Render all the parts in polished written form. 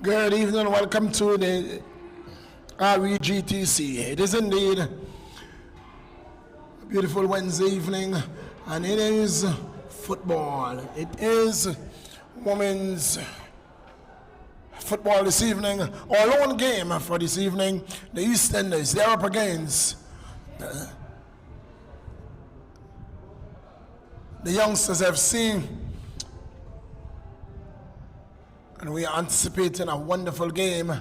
Good evening, welcome to the REGTC. It is indeed a beautiful Wednesday evening, and it is football. It is women's football this evening. Our lone game for this evening, the EastEnders, they're up against the Youngsters FC. And we are anticipating a wonderful game.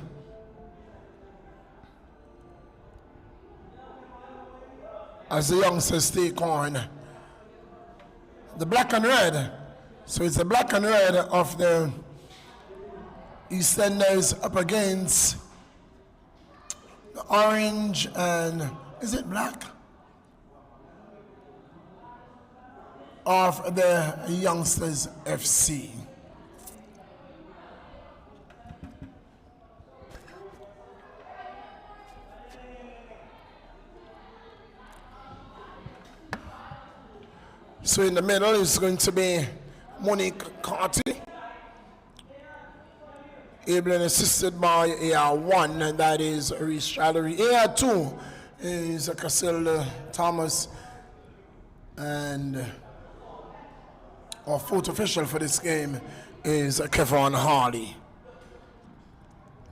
As the Youngsters take on the black and red. So it's the black and red of the EastEnders up against the orange and, is it black? Of the Youngsters FC. So in the middle is going to be Monique Carty, able and assisted by AR1, and that is Reese Challery. AR2 is Casilda Thomas, and our fourth official for this game is Kevon Harley.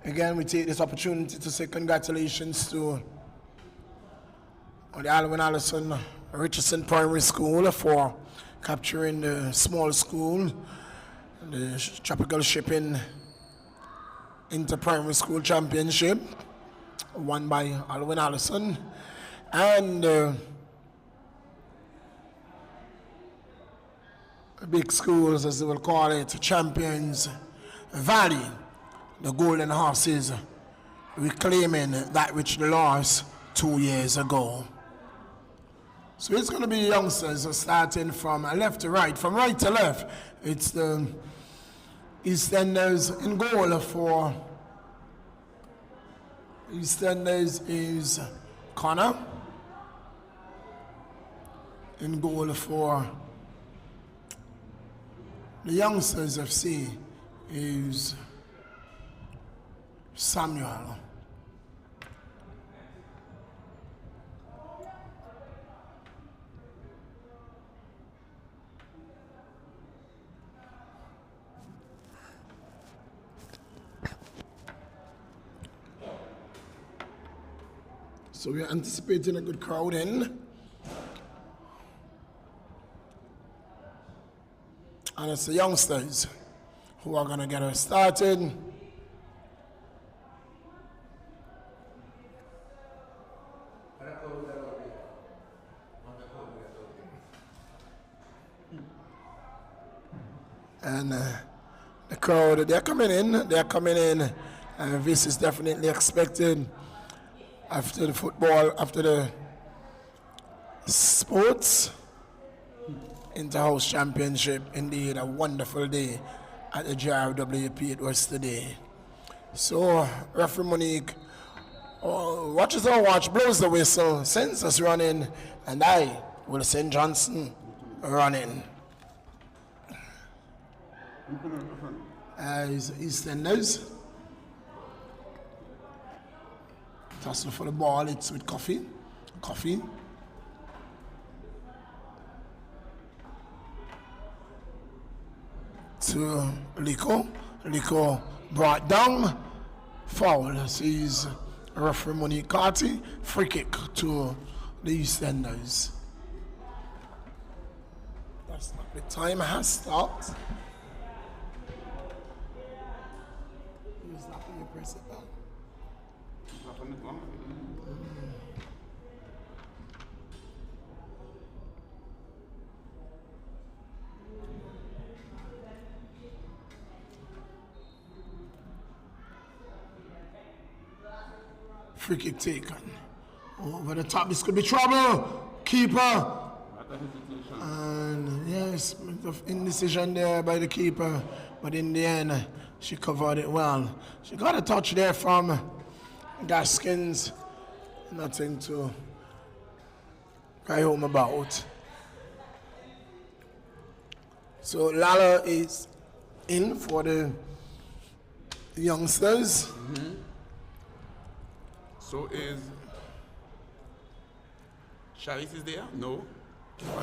Again, we take this opportunity to say congratulations to the Alwyn Allison Richardson Primary School for capturing the small school, the tropical shipping inter-primary school championship won by Alwyn Allison, and big schools, as they will call it, Champions Valley, the Golden Horses, reclaiming that which they lost 2 years ago. So it's going to be Youngsters starting from left to right. From right to left, it's the EastEnders in goal for EastEnders is Connor. In goal for the Youngsters FC is Samuel. So we're anticipating a good crowd in. And it's the Youngsters who are going to get us started. And the crowd, they're coming in. And this is definitely expected. After the football, after the sports inter-house championship, indeed a wonderful day at the JRWP it was today. So referee Monique watches our watch, blows the whistle, sends us running, and I will send Johnson running. As EastEnders tussle for the ball, it's with Coffee. To Lico brought down, foul. Sees referee Monique Carty, free kick to the EastEnders. That's not the time has stopped. Use that when you press it down. Free kick taken. Over the top, this could be trouble. Keeper. And yes, indecision there by the keeper, but in the end, she covered it well. She got a touch there from Gaskins. Nothing to cry home about. So Lala is in for the youngsters. So is Sharice is there? No.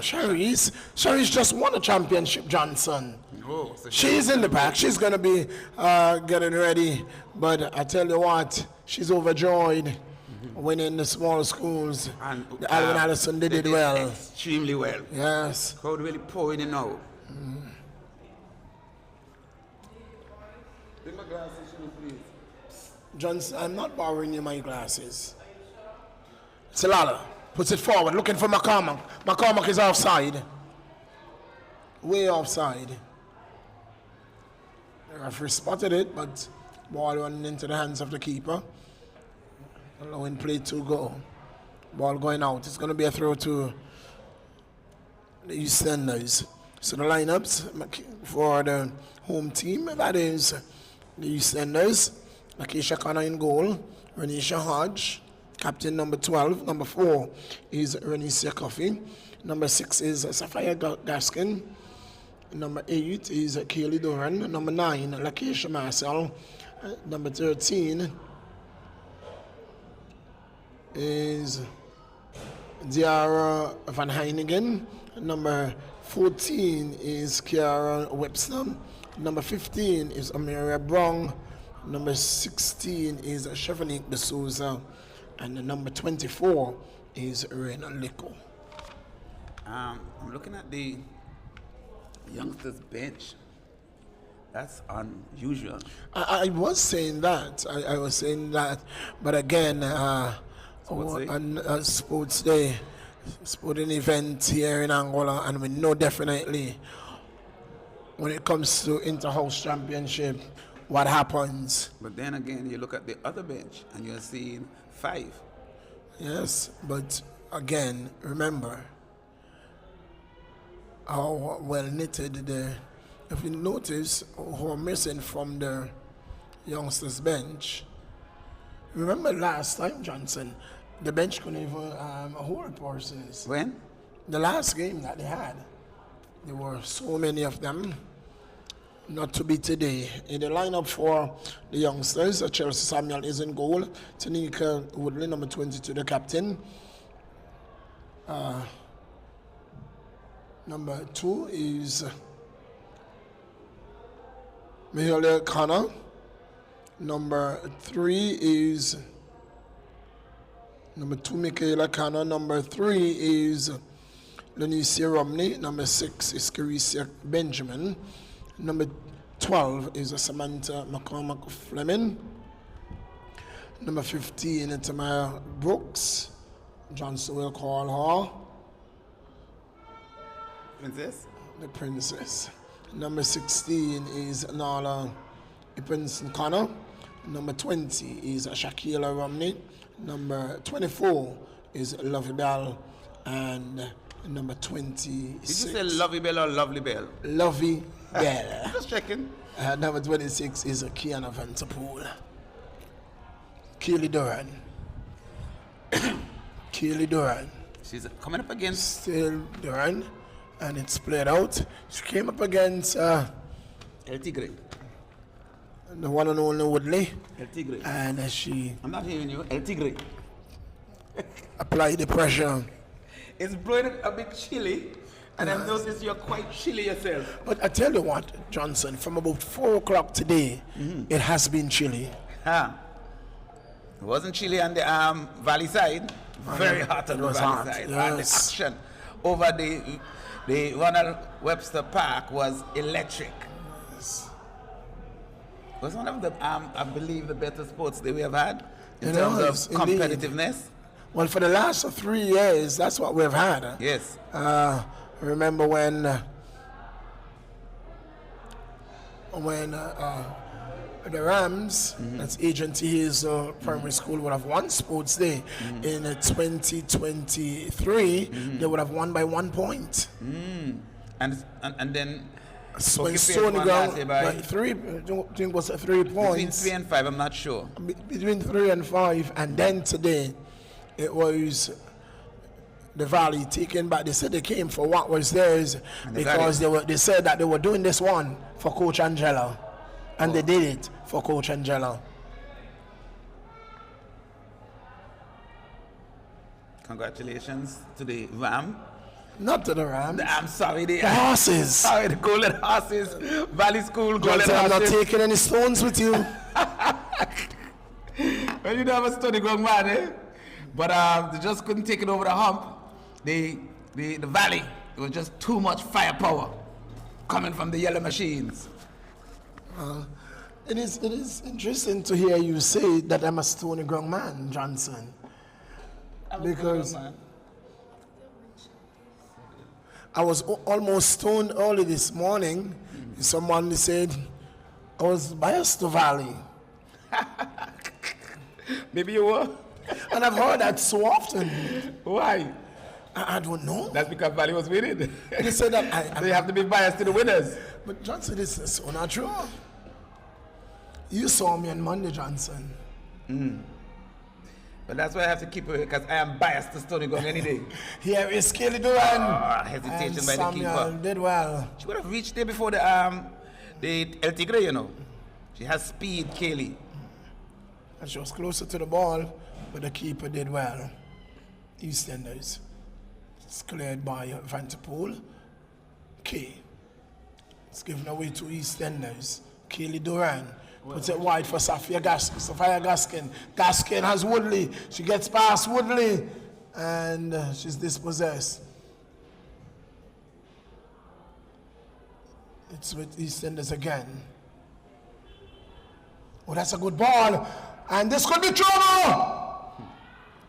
Sharice just won a championship, Johnson. No. So She's in the back. She's going to be getting ready. But I tell you what, she's overjoyed winning the small schools. And the Alvin Allison did well. Extremely well. Yes. Crowd really pouring in now. Take my glasses, please. Johnson, I'm not borrowing you my glasses. Salala puts it forward, looking for McCormack. McCormack is offside. Way offside. The referee spotted it, but ball running into the hands of the keeper. Allowing play to go. Ball going out. It's going to be a throw to the EastEnders. So the lineups for the home team, that is the EastEnders. Lakeisha Connor in goal. Renisha Hodge. Captain number 12. Number 4 is Renisia Coffey. Number 6 is Sapphire Gaskin. Number 8 is Kaylee Doran. Number 9, Lakeisha Marcel. Number 13 is Diara Van Heinigen. Number 14 is Kiara Webster. Number 15 is Amelia Brown. Number 16 is Chevonique De Souza. And the number 24 is Rena Lico. I'm looking at the youngsters bench. That's unusual. I was saying that. I was saying that. But again, on a sports day, sporting event here in Angola, and we know definitely when it comes to inter-house championship, what happens. But then again, you look at the other bench and you're seeing 5. Yes, but again, remember how well knitted if you notice who are missing from the youngsters bench. Remember last time, Johnson, the bench couldn't even hold persons. When? The last game that they had, there were so many of them. Not to be today. In the lineup for the youngsters, Chelsea Samuel is in goal. Tanika Woodley, number 22, the captain. Number 2 is Mihaela Connor. Number 3 is number 2, Michaela Connor. Number 3 is Lenicia Romney. Number 6 is Carissa Benjamin. Number 12 is Samantha McCormack Fleming. Number 15 is Tamara Brooks. Johnson will call her Princess? the princess. Number 16 is Nala Ipinson Connor. Number 20 is Shakila Romney. Number 24 is Lovey Bell. And number 26. Did you say Lovey Bell or Lovely Bell? Lovey Bell. Just checking. Number 26 is Kiana Van Tapool. Keely Doran. Keely Doran. She's coming up against Still Doran. And it's played out. She came up against El Tigre. the one and only Woodley. El Tigre. And she I'm not hearing you. El Tigre. applied the pressure. It's blowing a bit chilly. And I've noticed you're quite chilly yourself. But I tell you what, Johnson, from about 4 o'clock today, it has been chilly. Huh. It wasn't chilly on the valley side. Very hot on the valley side. Yes. And the action over the Ronald Webster Park was electric. Yes. It was one of the, I believe, the better sports that we have had in It terms was, of competitiveness. Well, for the last 3 years, that's what we've had. Yes. Remember when the Rams, that's Agent Hayes Primary School, would have won sports day in 2023, they would have won by 1 point. And then When Stony Ground, by 3, I think it was 3 points. between 3 and 5, I'm not sure. Between 3 and 5, and then today it was the Valley taken back. They said they came for what was theirs because they said that they were doing this one for Coach Angela. And they did it for Coach Angelo. Congratulations to the Ram. Not to the Rams. I'm sorry, the horses. Sorry, the Golden Horses. Valley School Golden Johnson, I'm not Horses. taking any stones with you. Well, you never study going man, eh? But they just couldn't take it over the hump. The Valley, it was just too much firepower coming from the yellow machines. It is interesting to hear you say that I'm a stony ground man, Johnson. Because I was almost stoned early this morning. Someone said I was biased to Valley. Maybe you were. And I've heard that so often. Why? I don't know. That's because Valley was winning. They said that They have to be biased to the winners. But Johnson, this is so not true. You saw me on Monday, Johnson. But that's why I have to keep it, because I am biased to Stony Gong any day. Here is Kelly Duran. Hesitation by Samuel the keeper. Did well. She would have reached there before the El Tigre, you know. She has speed, Kaylee. And she was closer to the ball, but the keeper did well. EastEnders. It's cleared by Vanterpool. K. It's given away to EastEnders. Kaylee Duran. Puts it wide for Sophia Gaskin. Gaskin has Woodley. She gets past Woodley. And she's dispossessed. It's with EastEnders again. Oh, that's a good ball. And this could be trouble.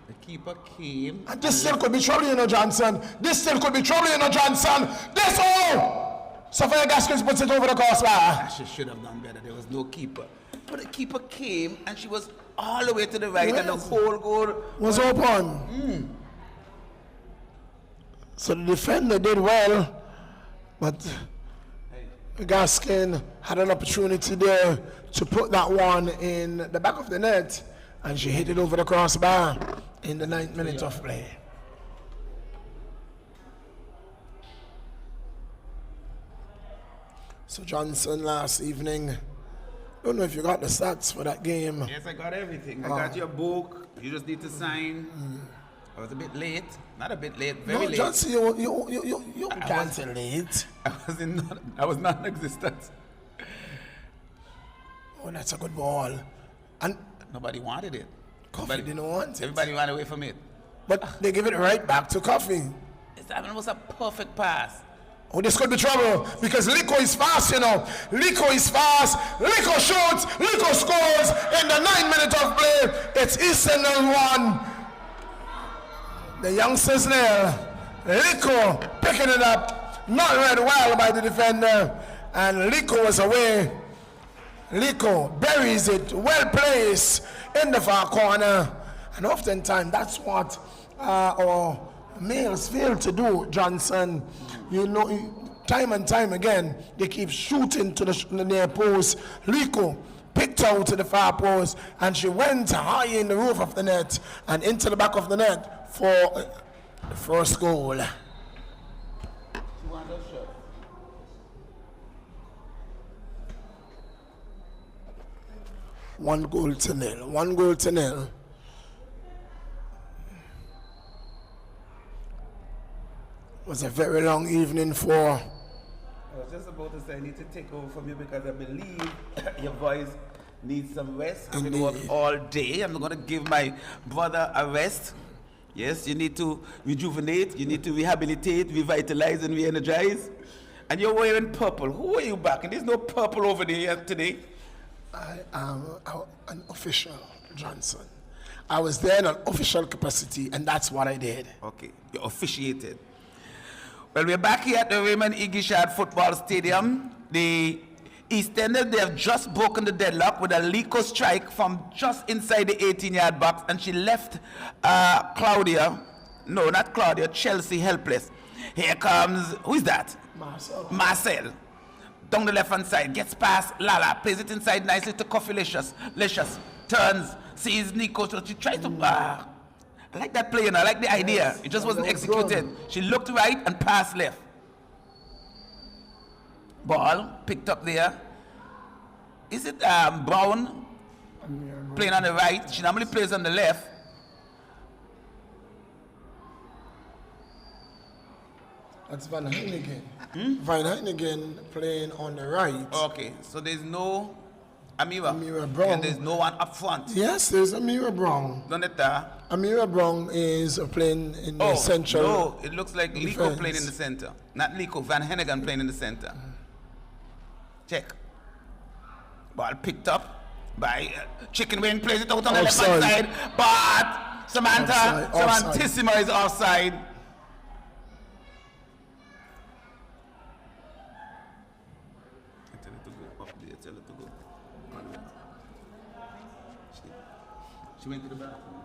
The keeper came. And this still could be trouble, you know, Johnson. This still could be trouble, you know, Johnson. This, oh! Sophia Gaskins puts it over the crossbar. She should have done better. There was no keeper. But the keeper came and she was all the way to the right, and the whole goal was open. So the defender did well, but Gaskin had an opportunity there to put that one in the back of the net, and she hit it over the crossbar in the 9th minute of play. So Johnson last evening, don't know if you got the stats for that game. Yes, I got everything. I got your book. You just need to sign. I was a bit late. Not a bit late, very late. Johnson, you can't say late. I was non-existent. Oh, that's a good ball. And nobody wanted it. Coffee didn't want it. Everybody ran away from it. But they give it right back to Coffee. It was a perfect pass. Oh, this could be trouble because Lico is fast, you know. Lico is fast. Lico shoots. Lico scores in the 9th minute of play. It's EastEnders 1. The youngsters there. Lico picking it up. Not read well by the defender. And Lico was away. Lico buries it well placed in the far corner. And oftentimes that's what our males fail to do, Johnson. You know, time and time again, they keep shooting to the near post. Lico picked her to the far post, and she went high in the roof of the net and into the back of the net for the first goal. One goal to nil. 1 goal to nil. It was a very long evening for. I was just about to say I need to take over from you because I believe your voice needs some rest. I've been working all day. I'm going to give my brother a rest. Yes, you need to rejuvenate, you need to rehabilitate, revitalize, and re-energize. And you're wearing purple. Who are you back? And there's no purple over there today. I am an official, Johnson. I was there in an official capacity, and that's what I did. Okay, you officiated. Well, we're back here at the Raymond Igishad Football Stadium. The EastEnders, they have just broken the deadlock with a Lico strike from just inside the 18-yard box, and she left Chelsea helpless. Here comes, who is that? Marcel. Down the left-hand side, gets past Lala, plays it inside nicely to Coffee Licious, turns, sees Nico, so she tries to, I like that play, and I like the idea. It just wasn't executed. She looked right and passed left. Ball picked up there. Is it Brown playing on the right? She normally plays on the left. That's Van Heineken. Van Heineken playing on the right. Okay, so there's no Amira. Amira Brown. And there's no one up front. Yes, there's Amira Brown. ¿Dónde está? Amira Brown is playing in the central. No, it looks like Liko defense. playing in the center. Not Liko, Van Henigan playing in the center. Check. Ball picked up by Chicken Wing, plays it out on the left hand side. But Samantha Samantissima is offside. Tell her to go up there, tell her to go. She went to the bathroom.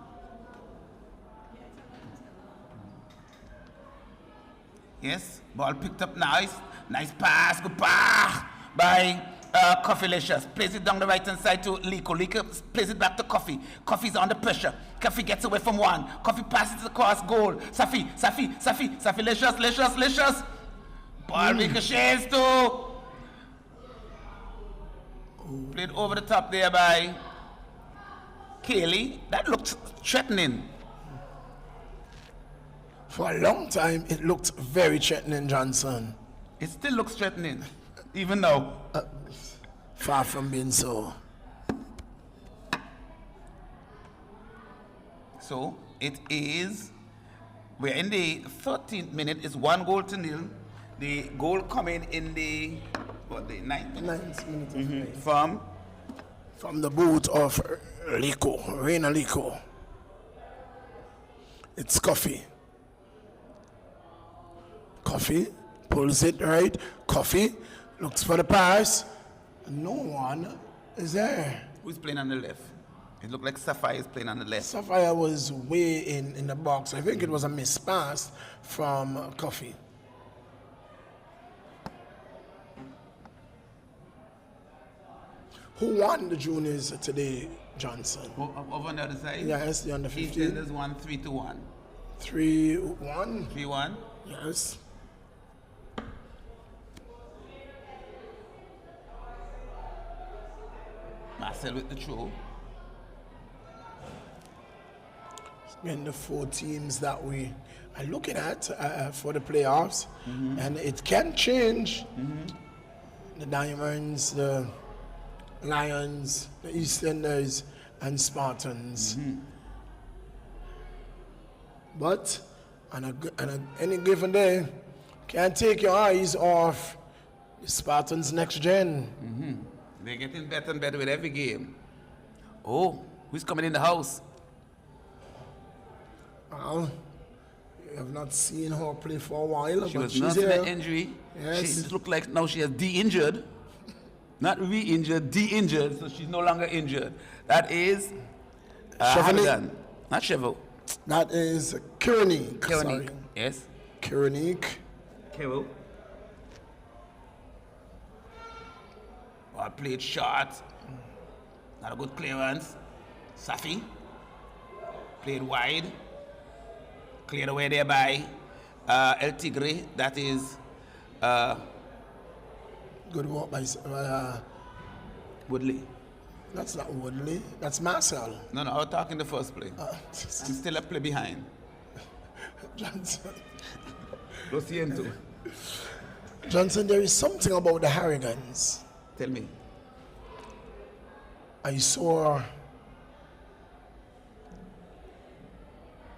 Yes, ball picked up nice. Nice pass, good pass by Coffee Licious. Plays it down the right hand side to Liko. Liko plays it back to Coffee. Coffee's under pressure. Coffee gets away from one. Coffee passes across goal. Safi, Licious. Ball ricochets to. Played over the top there by Kaylee. That looked threatening. For a long time, it looked very threatening, Johnson. It still looks threatening, even now. Far from being so. So it is, we're in the 13th minute, it's 1-0. The goal coming in the, ninth minute? From the boot of Liko, Reina Liko. It's Coffee. Coffee pulls it right. Coffee looks for the pass. No one is there. Who's playing on the left? It looked like Sapphire is playing on the left. Sapphire was way in the box. I think it was a missed pass from Coffee. Who won the juniors today, Johnson? Over on the other side? Yes, the under 15. Eastenders won 3-1. 3-1? 3-1? Yes. Marcel with the throw. And the 4 teams that we are looking at for the playoffs, and it can change. The Diamonds, the Lions, the Eastenders, and Spartans. But on any given day, can't take your eyes off the Spartans next gen. They're getting better and better with every game. Oh, who's coming in the house? Well, you have not seen her play for a while, She but was she's nursing here. an injury. Yes. She looked like now she has de-injured. Not re-injured, de-injured, so she's no longer injured. That is Hanigan. Not Cheval. That is Kiranik. Kiranik. Yes. Kiranik. Kevil. Ball played short. Not a good clearance. Safi. Played wide. Cleared away there by El Tigre. That is Good work by Woodley. That's not Woodley. That's Marcel. No, I was talking the first play. I'm still a play behind. Johnson. Lo siento. Johnson, there is something about the Harrigans. Tell me. I saw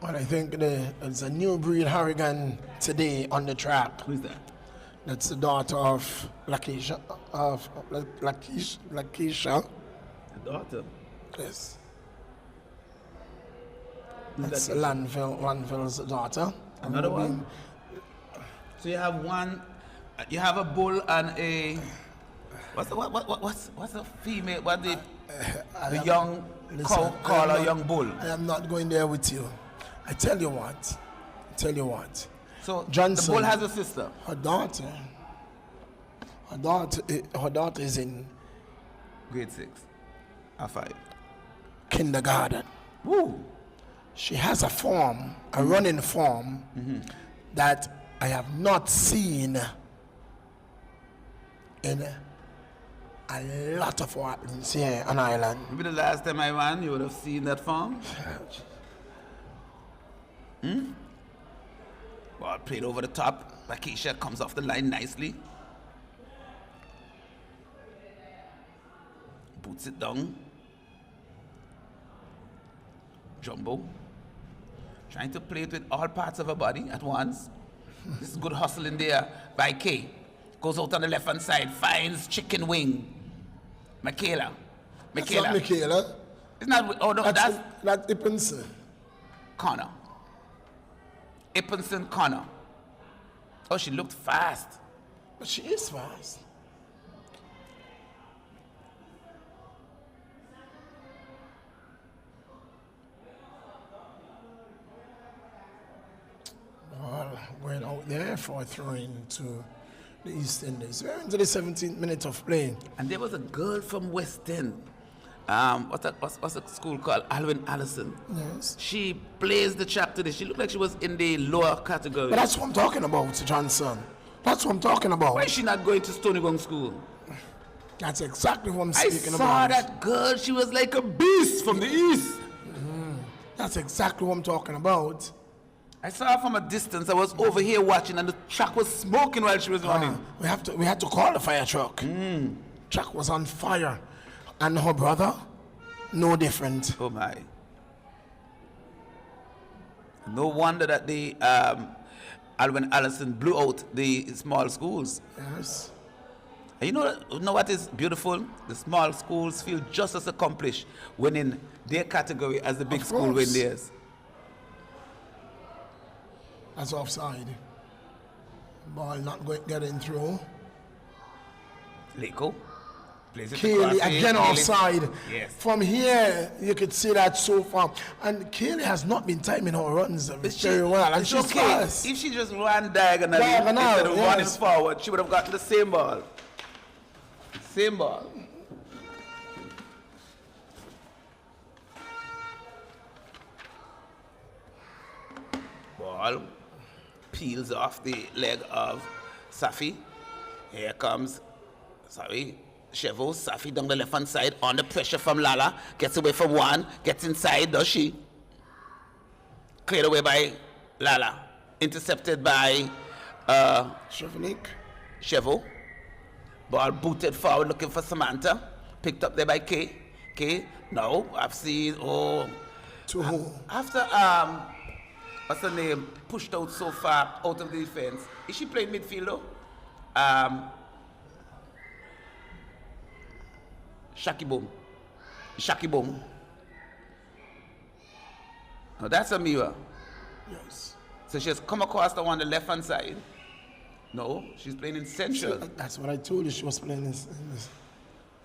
what I think there's a new breed Harrigan today on the track. Who's that? That's the daughter of Lakeisha. Lakeisha. The daughter. Yes. Who's That's that? Lanville's daughter. Another one? So you have one, you have a bull and a, what's the female, what the young cow call a young bull? I am not going there with you. I tell you what. So Johnson, the bull has a sister. Her daughter is in Grade 6 or 5. kindergarten. Woo! She has a form, a running form, that I have not seen in a lot of what happens here on Ireland. Maybe the last time I ran, you would have seen that form. Ball played over the top. Bakisha comes off the line nicely. Boots it down. Jumbo. Trying to play it with all parts of her body at once. This is good hustle in there by Kay. Goes out on the left hand side, finds chicken wing. Michaela. That's not Michaela. It's not, oh no, that's Ippenson. Connor. Ippenson Connor. Oh, she looked fast. But she is fast. Well, went out there for a throw-in to the East Indies. We're into the 17th minute of play. And there was a girl from West End. What's the school called? Alwyn Allison. Yes. She blazed the track today. She looked like she was in the lower category. But that's what I'm talking about, Johnson. That's what I'm talking about. Why is she not going to Stony Gong School? That's exactly what I'm I speaking saw about. that girl. She was like a beast from the east. That's exactly what I'm talking about. I saw her from a distance. I was over here watching, and the truck was smoking while she was running. We had to call the fire truck. Truck was on fire. And her brother, no different. Oh my. No wonder that the Alwyn Allison blew out the small schools. Yes. And you know what is beautiful? The small schools feel just as accomplished winning their category as the big Of school win course. theirs. That's offside. Ball not getting through. Leko plays it Kaylee across again field. offside. Yes. From here, you could see that so far. And Kaylee has not been timing her runs very well. And It's she's okay. fast. If she just ran diagonally Diagonal, instead of running yes. forward, she would have gotten the same ball. Same ball. Ball peels off the leg of Safi. Here comes, Chevo. Safi down the left hand side, under pressure from Lala. Gets away from one, gets inside, does she? Cleared away by Lala. Intercepted by Chevo. Ball booted forward looking for Samantha. Picked up there by Kay. Kay, no, I've seen, To who? after, what's her name, pushed out so far out of the defense. Is she playing midfield though? Shaki Boom. Now that's Amira. Yes. So she has come across the one on the left hand side. No, she's playing in central. That's what I told you. She was playing in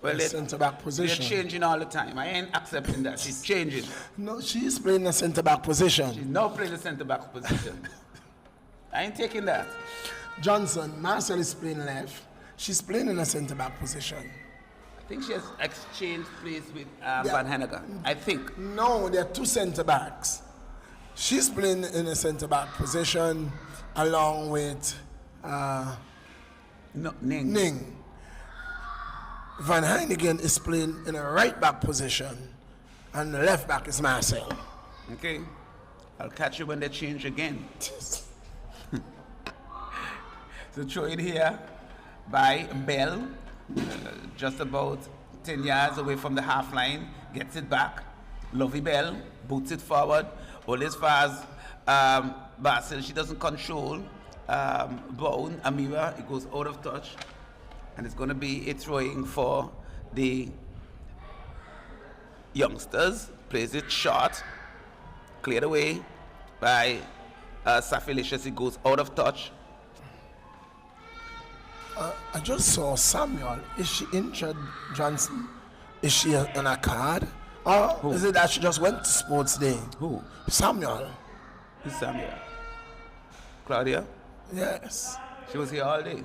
Well, centre-back they're position. changing all the time. I ain't accepting that. She's changing. No, she's playing the centre-back position. She's now playing the centre back position. I ain't taking that. Johnson, Marcel is playing left. She's playing in a centre-back position. I think she has exchanged place with Van Hennigan. I think. No, there are two centre-backs. She's playing in a centre-back position along with No, Ning. Ning. Van Heinigen is playing in a right-back position and the left-back is Marcel. Okay. I'll catch you when they change again. So throw it here by Bell, just about 10 yards away from the half line, gets it back. Lovey Bell boots it forward. All as far as Basil, she doesn't control Bone, Amira, it goes out of touch. And it's going to be a throwing for the youngsters. Plays it short, cleared away by Safilicious. It goes out of touch. I just saw Samuel. Is she injured, Johnson? Is she on a card? Or is it that she just went to sports day? Who? Samuel. Who's Samuel? Claudia? Yes. She was here all day.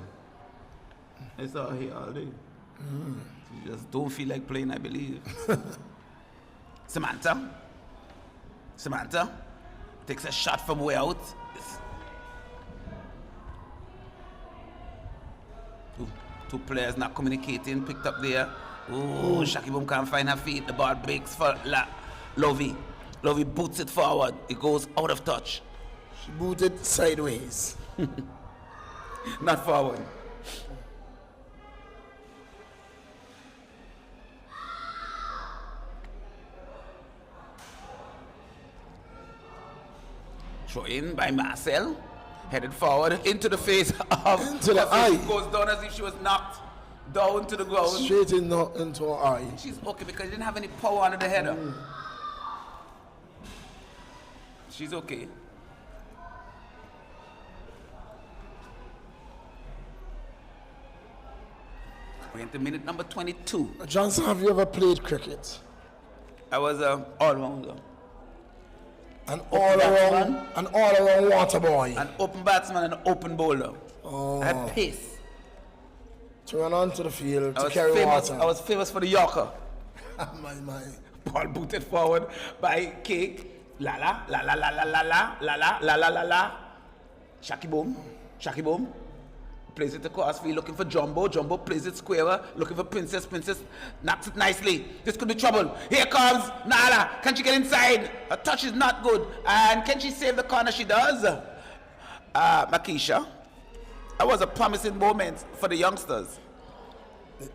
I saw her here all day. She just don't feel like playing, I believe. Samantha takes a shot from way out. Ooh, Two players not communicating, picked up there. Ooh, Shaki Boom can't find her feet. The ball breaks for Lovey. Lovey boots it forward. It goes out of touch. She booted sideways. Not forward. Throw in by Marcel. Headed forward into the face of Into the eye. Goes down as if she was knocked down to the ground. Straight into her eye. She's okay because she didn't have any power under the header. She's okay. We're into minute number 22. Johnson, have you ever played cricket? I was all-rounder. An all-around water boy. An open batsman and an open bowler. Oh. I had pace. To run onto the field I to was carry famous, water. I was famous for the Yorker. my. Ball booted forward by Cake. La la la la la la la la la la la la la la. Shaki Boom. Shaki Boom. Plays it across field looking for Jumbo. Jumbo plays it squarer, looking for Princess. Princess knocks it nicely. This could be trouble. Here comes Nala. Can she get inside? Her touch is not good. And can she save the corner? She does. Makisha. That was a promising moment for the youngsters. It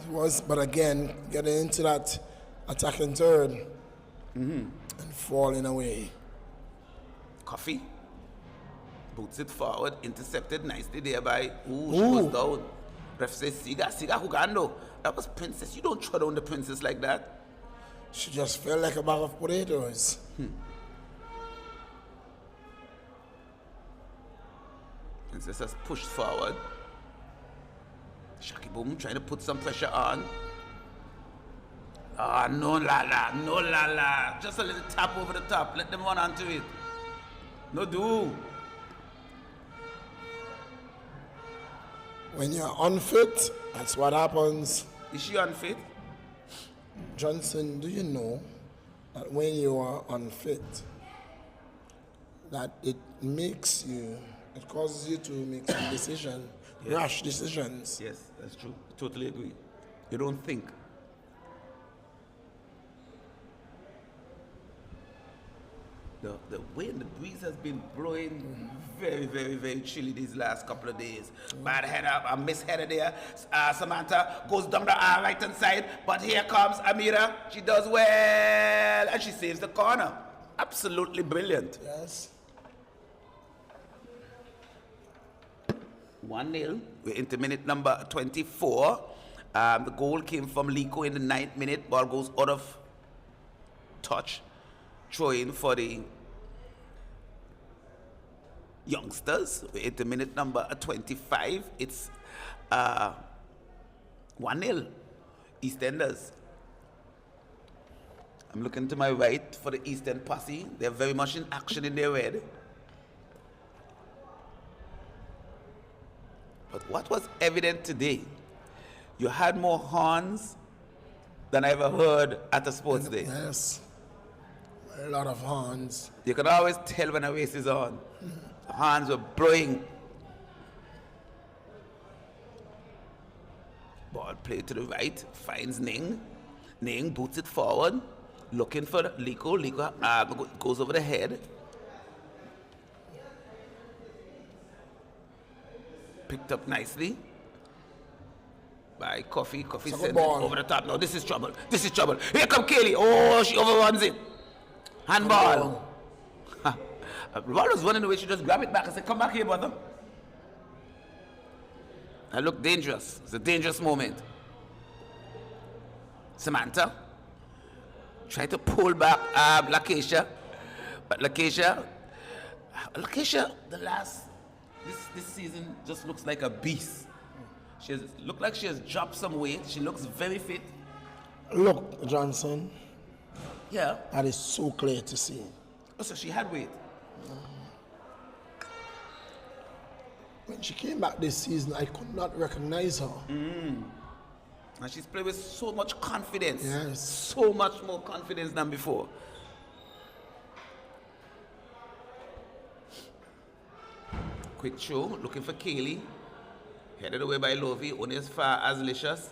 was, but again, getting into that attacking third and falling away. Coffee. Boots it forward, intercepted nicely there by, she goes down. Ref says, Siga Hugando. That was Princess. You don't throw down the Princess like that. She just felt like a bag of potatoes. Princess has pushed forward. Shaki Boom trying to put some pressure on. No Lala. Just a little tap over the top. Let them run onto it. No do. When you're unfit, that's what happens. Is she unfit? Johnson, do you know that when you are unfit, that it causes you to make some rash decisions. Yes, that's true. Totally agree. You don't think. The wind, the breeze has been blowing very, very, very chilly these last couple of days. Bad header, a misheader there. Samantha goes down the right hand side, but here comes Amira. She does well, and she saves the corner. Absolutely brilliant. Yes. 1-0. We're into minute number 24. The goal came from Liko in the 9th minute. Ball goes out of touch. Throw in for the youngsters. We're into minute number 25. It's 1-0. EastEnders. I'm looking to my right for the East End posse. They're very much in action in their red. But what was evident today, you had more horns than I ever heard at a sports day. Yes. A lot of horns. You could always tell when a race is on. The horns were blowing. Ball played to the right, finds Ning. Ning boots it forward, looking for Liko. Liko goes over the head. Picked up nicely by Coffee. Coffee sends it over the top. No, this is trouble. This is trouble. Here come Kaylee. Oh, she overruns it. Handball. The ball was running away. She just grabbed it back and said, come back here, brother. That looked dangerous. It's a dangerous moment. Samantha tried to pull back Lakeisha. But Lakeisha, this season just looks like a beast. She looked like she has dropped some weight. She looks very fit. Look, Johnson. Yeah. That is so clear to see. Oh, so she had weight. When she came back this season, I could not recognize her. And she's played with so much confidence. Yes. So much more confidence than before. Quick throw, looking for Kaylee. Headed away by Lovey, only as far as Licious.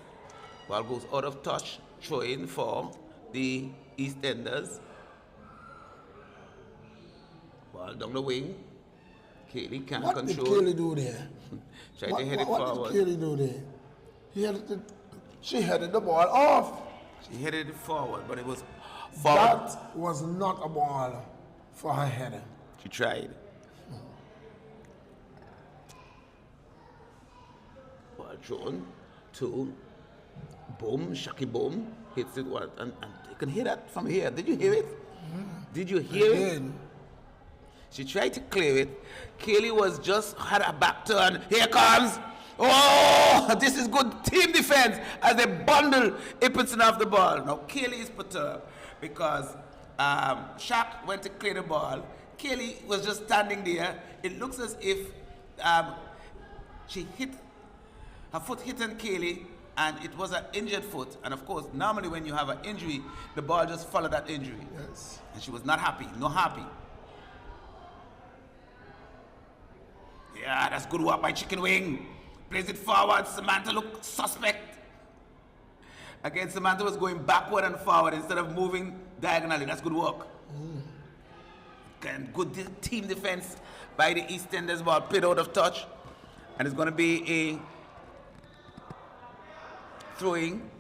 Ball goes out of touch, throwing for the EastEnders. Ball down the wing. Kaylee can't What control. What did Kaylee do there? Try to head it forward. What did Kaylee do there? She headed the ball off. She headed it forward, but it was forward. That was not a ball for her header. She tried. Ball thrown to Boom, Shaki Boom. Hits it what? And you can hear that from here. Did you hear it? Did you hear it? She tried to clear it. Kaylee was just had her back turned. Here comes. Oh, this is good team defense as they bundle Ibbotson off the ball. Now Kaylee is perturbed because Shaq went to clear the ball. Kaylee was just standing there. It looks as if she hit, her foot hit on Kaylee, and it was an injured foot. And of course, normally when you have an injury, the ball just followed that injury. Yes. And she was not happy, no happy. Yeah, that's good work by Chicken Wing. Plays it forward. Samantha looked suspect. Again, Samantha was going backward and forward instead of moving diagonally. That's good work. And good team defense by the EastEnders. Ball played out of touch. And it's going to be a throwing.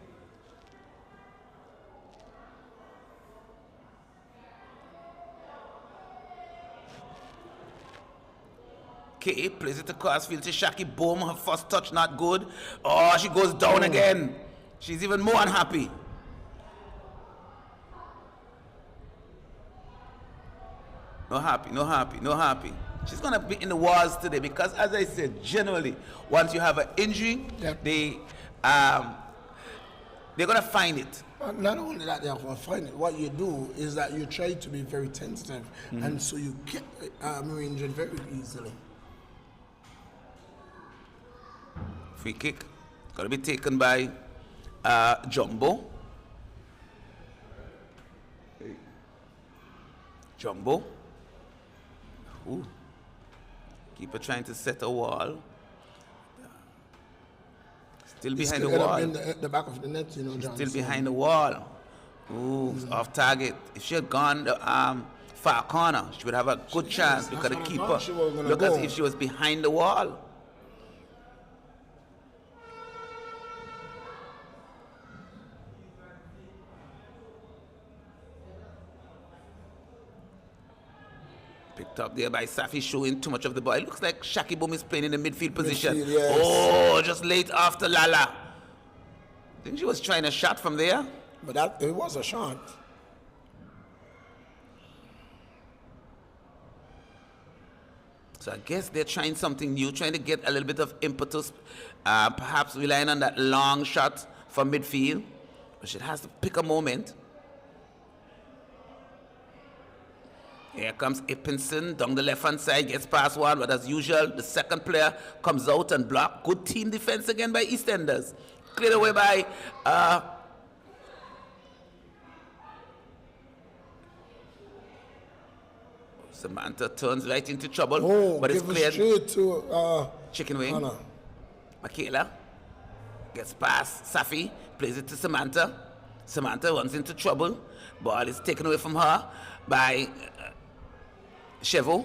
Kay plays it across field to Shaki. Boom, her first touch not good. Oh, she goes down again. She's even more unhappy. No happy, no happy, no happy. She's going to be in the wars today because, as I said, generally, once you have an injury, they're going to find it. Not only that, they have to find it. What you do is that you try to be very tentative, and so you get injured very easily. Free kick. Got to be taken by Jumbo. Jumbo. Ooh. Keeper trying to set a wall. Still behind the wall. In the back of the net, you know, John. Still behind the wall. Ooh, off target. If she had gone the far corner, she would have a good chance. Look at the keeper. Look as if she was behind the wall. Picked up there by Safi, showing too much of the ball. It looks like Shaki Boom is playing in the midfield position. Yes. Oh, just late after Lala. I think she was trying a shot from there. But it was a shot. So I guess they're trying something new, trying to get a little bit of impetus, perhaps relying on that long shot from midfield. But she has to pick a moment. Here comes Ibbotson down the left-hand side, gets past one, but as usual, the second player comes out and block. Good team defense again by EastEnders. Cleared away by Samantha turns right into trouble, but it's cleared. Straight to Chicken Wing. Anna. Michaela gets past Safi, plays it to Samantha. Samantha runs into trouble. Ball is taken away from her by Chevo.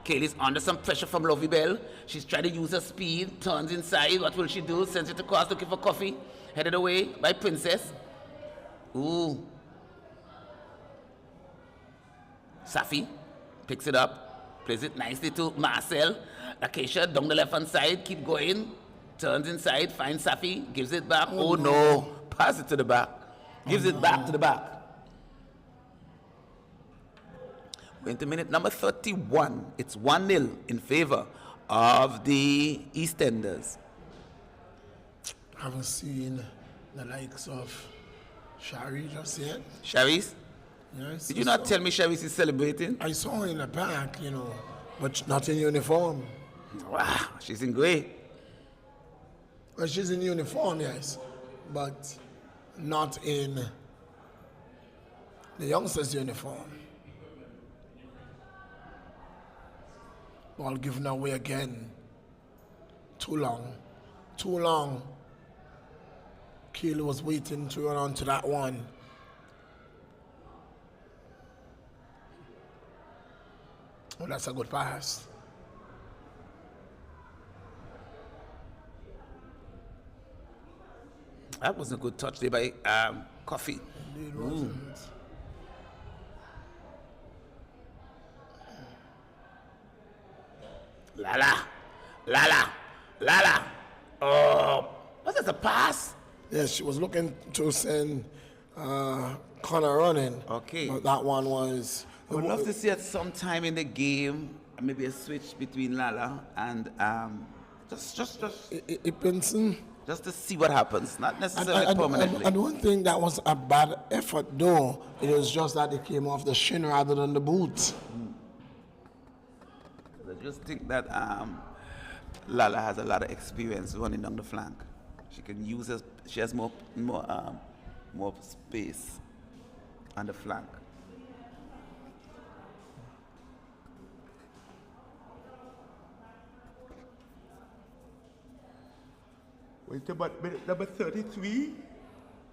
Kaylee's under some pressure from Lovey Bell. She's trying to use her speed, turns inside. What will she do? Sends it across looking for coffee. Headed away by Princess. Ooh. Safi picks it up, plays it nicely to Marcel. Acacia down the left-hand side, keep going. Turns inside, finds Safi, gives it back. Oh no, pass it to the back. Gives it back to the back. We're into minute number 31. It's 1-0 in favor of the EastEnders. I haven't seen the likes of Shari just yet. Sharice? Yes. Did you not tell me Sharice is celebrating? I saw her in the back, you know, but not in uniform. Wow, she's in grey. Well, she's in uniform, yes, but not in the youngsters' uniform. Ball given away again Too long. Too long. Keely was waiting to run onto that one. Oh, that's a good pass. That was a good touch there by Coffee. Indeed wasn't. Lala. Oh, was that a pass? Yes, she was looking to send Connor running. Okay. But that one was. I would love to see at some time in the game, maybe a switch between Lala and just Ipinson. just to see what happens, not necessarily permanently. I don't think that was a bad effort, though. It was just that it came off the shin rather than the boot. I just think that Lala has a lot of experience running down the flank. She can use her, she has more space on the flank. Wait about minute number 33.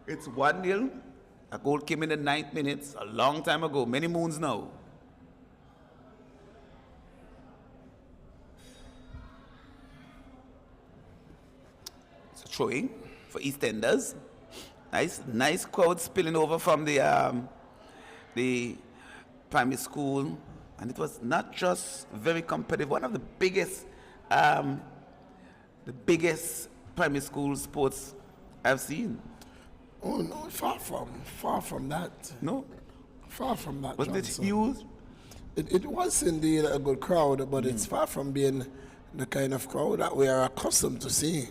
It's 1-0. A goal came in the 9th minute, a long time ago, many moons now. It's a throwing for EastEnders. Nice crowd spilling over from the primary school, and it was not just very competitive. One of the biggest primary school sports I've seen. Oh no, far from that. No, Far from that. wasn't it Johnson. huge? It was indeed a good crowd, but it's far from being the kind of crowd that we are accustomed to seeing.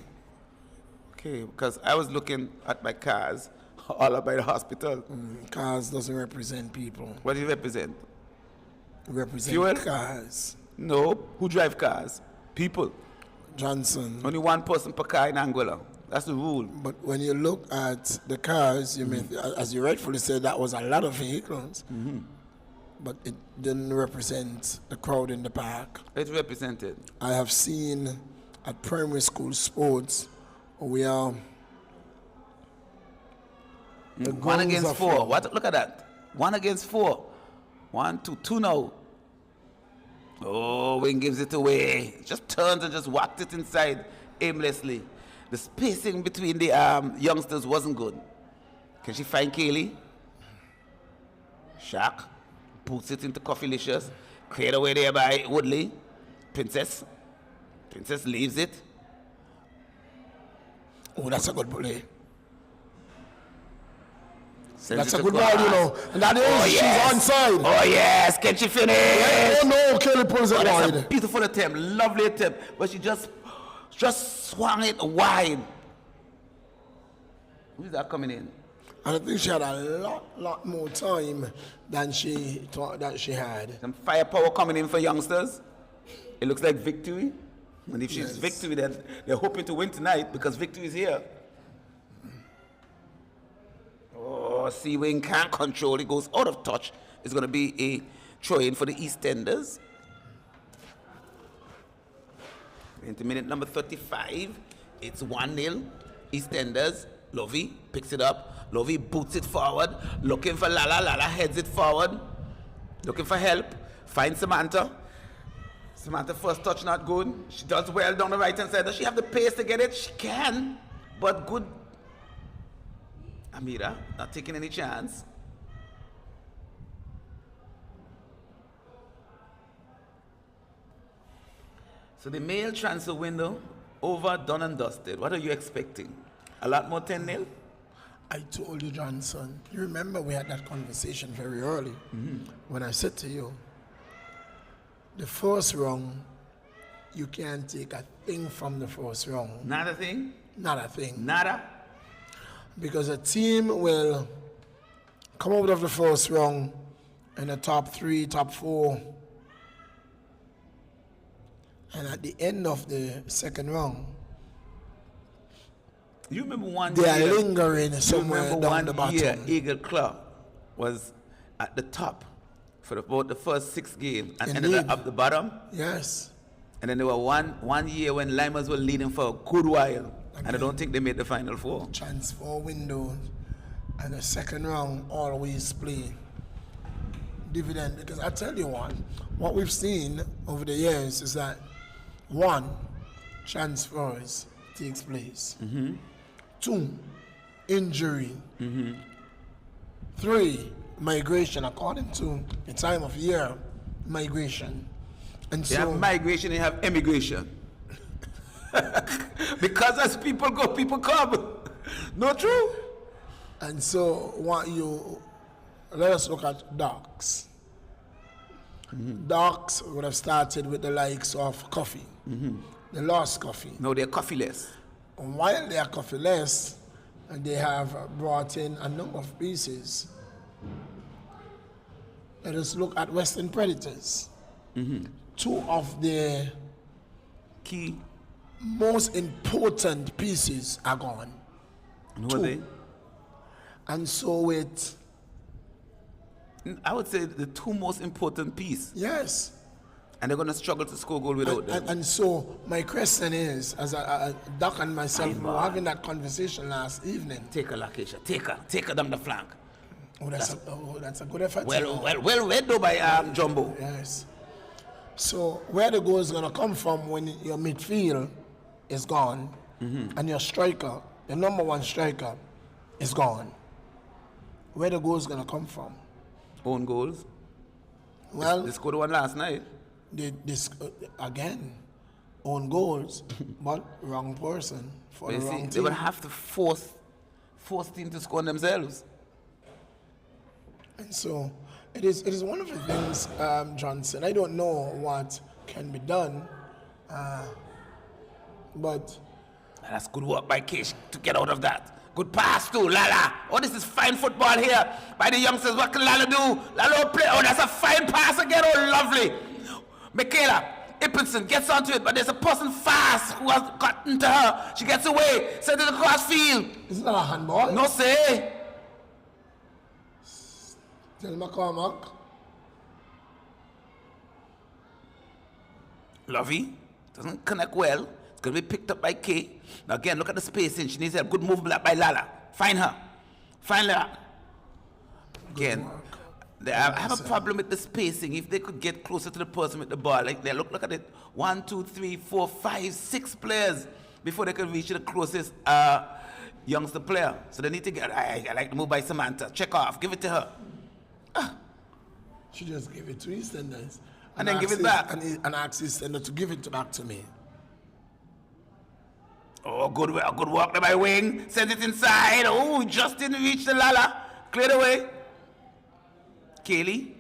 Okay, because I was looking at my cars all up by the hospital. Cars doesn't represent people. What do you represent? It represents Fuel? cars. No, who drive cars? People. Johnson. Only one person per car in Angola. That's the rule. But when you look at the cars, you may, as you rightfully said, that was a lot of vehicles. But it didn't represent the crowd in the park. It represented. I have seen at primary school sports where the 1 goals against are 4. from- What? Look at that. 1 against 4. 1, 2, 2 now. Oh, Wing gives it away. Just turns and just whacked it inside aimlessly. The spacing between the youngsters wasn't good. Can she find Kaylee? Shaq boots it into Coffeelicious. Cleared away there by Woodley. Princess leaves it. Oh, that's a good play. Sends That's it a good across. ball, you know. And that is, she's onside. Oh yes, can she finish? Oh no, Kelly pulls it That's a wide. beautiful attempt, lovely attempt, but she just swung it wide. Who's that coming in? And I think she had a lot more time than she thought that she had. Some firepower coming in for youngsters. It looks like victory. And if she's Yes. victory, then they're hoping to win tonight because victory is here. Oh, see, Wing can't control. It goes out of touch. It's going to be a throw-in for the EastEnders. Into minute number 35. It's 1-0. EastEnders. Lovey picks it up. Lovey boots it forward. Looking for Lala. Lala heads it forward. Looking for help. Finds Samantha. Samantha first touch not good. She does well down the right hand side. Does she have the pace to get it? She can. But good. Amira not taking any chance. So the male transfer window over, done and dusted. What are you expecting? A lot more 10-0? I told you, Johnson. You remember we had that conversation very early when I said to you, the first round, you can't take a thing from the first round. Not a thing? Not a thing. Nada? Because a team will come out of the first round in the top 3, top 4. And at the end of the second round, You remember one they are year? lingering You somewhere remember down one the bottom. year Eagle Club was at the top for about the first 6 games and ended Indeed. up at the bottom? Yes. And then there were one year when Limers were leading for a good while. And I don't think they made the Final Four. Transfer window and the second round always play dividend, because I tell you what we've seen over the years is that one, transfers takes place. Two, injury. Three, migration according to the time of year, migration. And You have migration, you have emigration. Because as people go, people come. No true? And so let us look at Docks. Docks would have started with the likes of coffee. They lost coffee. No, they're coffeeless. And while they are coffeeless, they have brought in a number of pieces. Let us look at Western Predators. Two of the Key. most important pieces are gone. And who are they? And so I would say the two most important pieces. yes. And they're going to struggle to score goal without them. And so my question is, as Doc and myself were having that conversation last evening. Take her, Lakeisha. Take her down the flank. That's a good effort. Well read though by Jumbo. Yes. So where the goal is going to come from when your midfield is gone and your striker, the number one striker, is gone? Where the goal is going to come from? Own goals. Well, They scored one last night. again, own goals, but wrong person for But the you wrong see, they team. would have to force team to score on themselves. And so it is one of the things, Johnson. I don't know what can be done, but That's good work by Kish to get out of that. Good pass too, Lala. Oh, this is fine football here by the youngsters. What can Lala do? Lala play. Oh, that's a fine pass again. Oh, lovely. Michaela Ippinson gets onto it, but there's a person fast who has gotten to her. She gets away, sent it across field. isn't that a handball? No say. Tell McCormack. Lovey doesn't connect well. It's going to be picked up by Kay. Now again, look at the spacing. She needs help. Good move by Lala. Find her. Find Lala. Again, I have a problem with the spacing. If they could get closer to the person with the ball, like there, look at it. 1, 2, 3, 4, 5, 6 players before they can reach the closest youngster player. So they need to get. I like the move by Samantha. Check off. Give it to her. She just gave it to EastEnders. And then give it back. And ask EastEnders to give it back to me. Oh, good work there by Wing. Sends it inside. Oh, just didn't reach the Lala. Cleared away. Kaylee.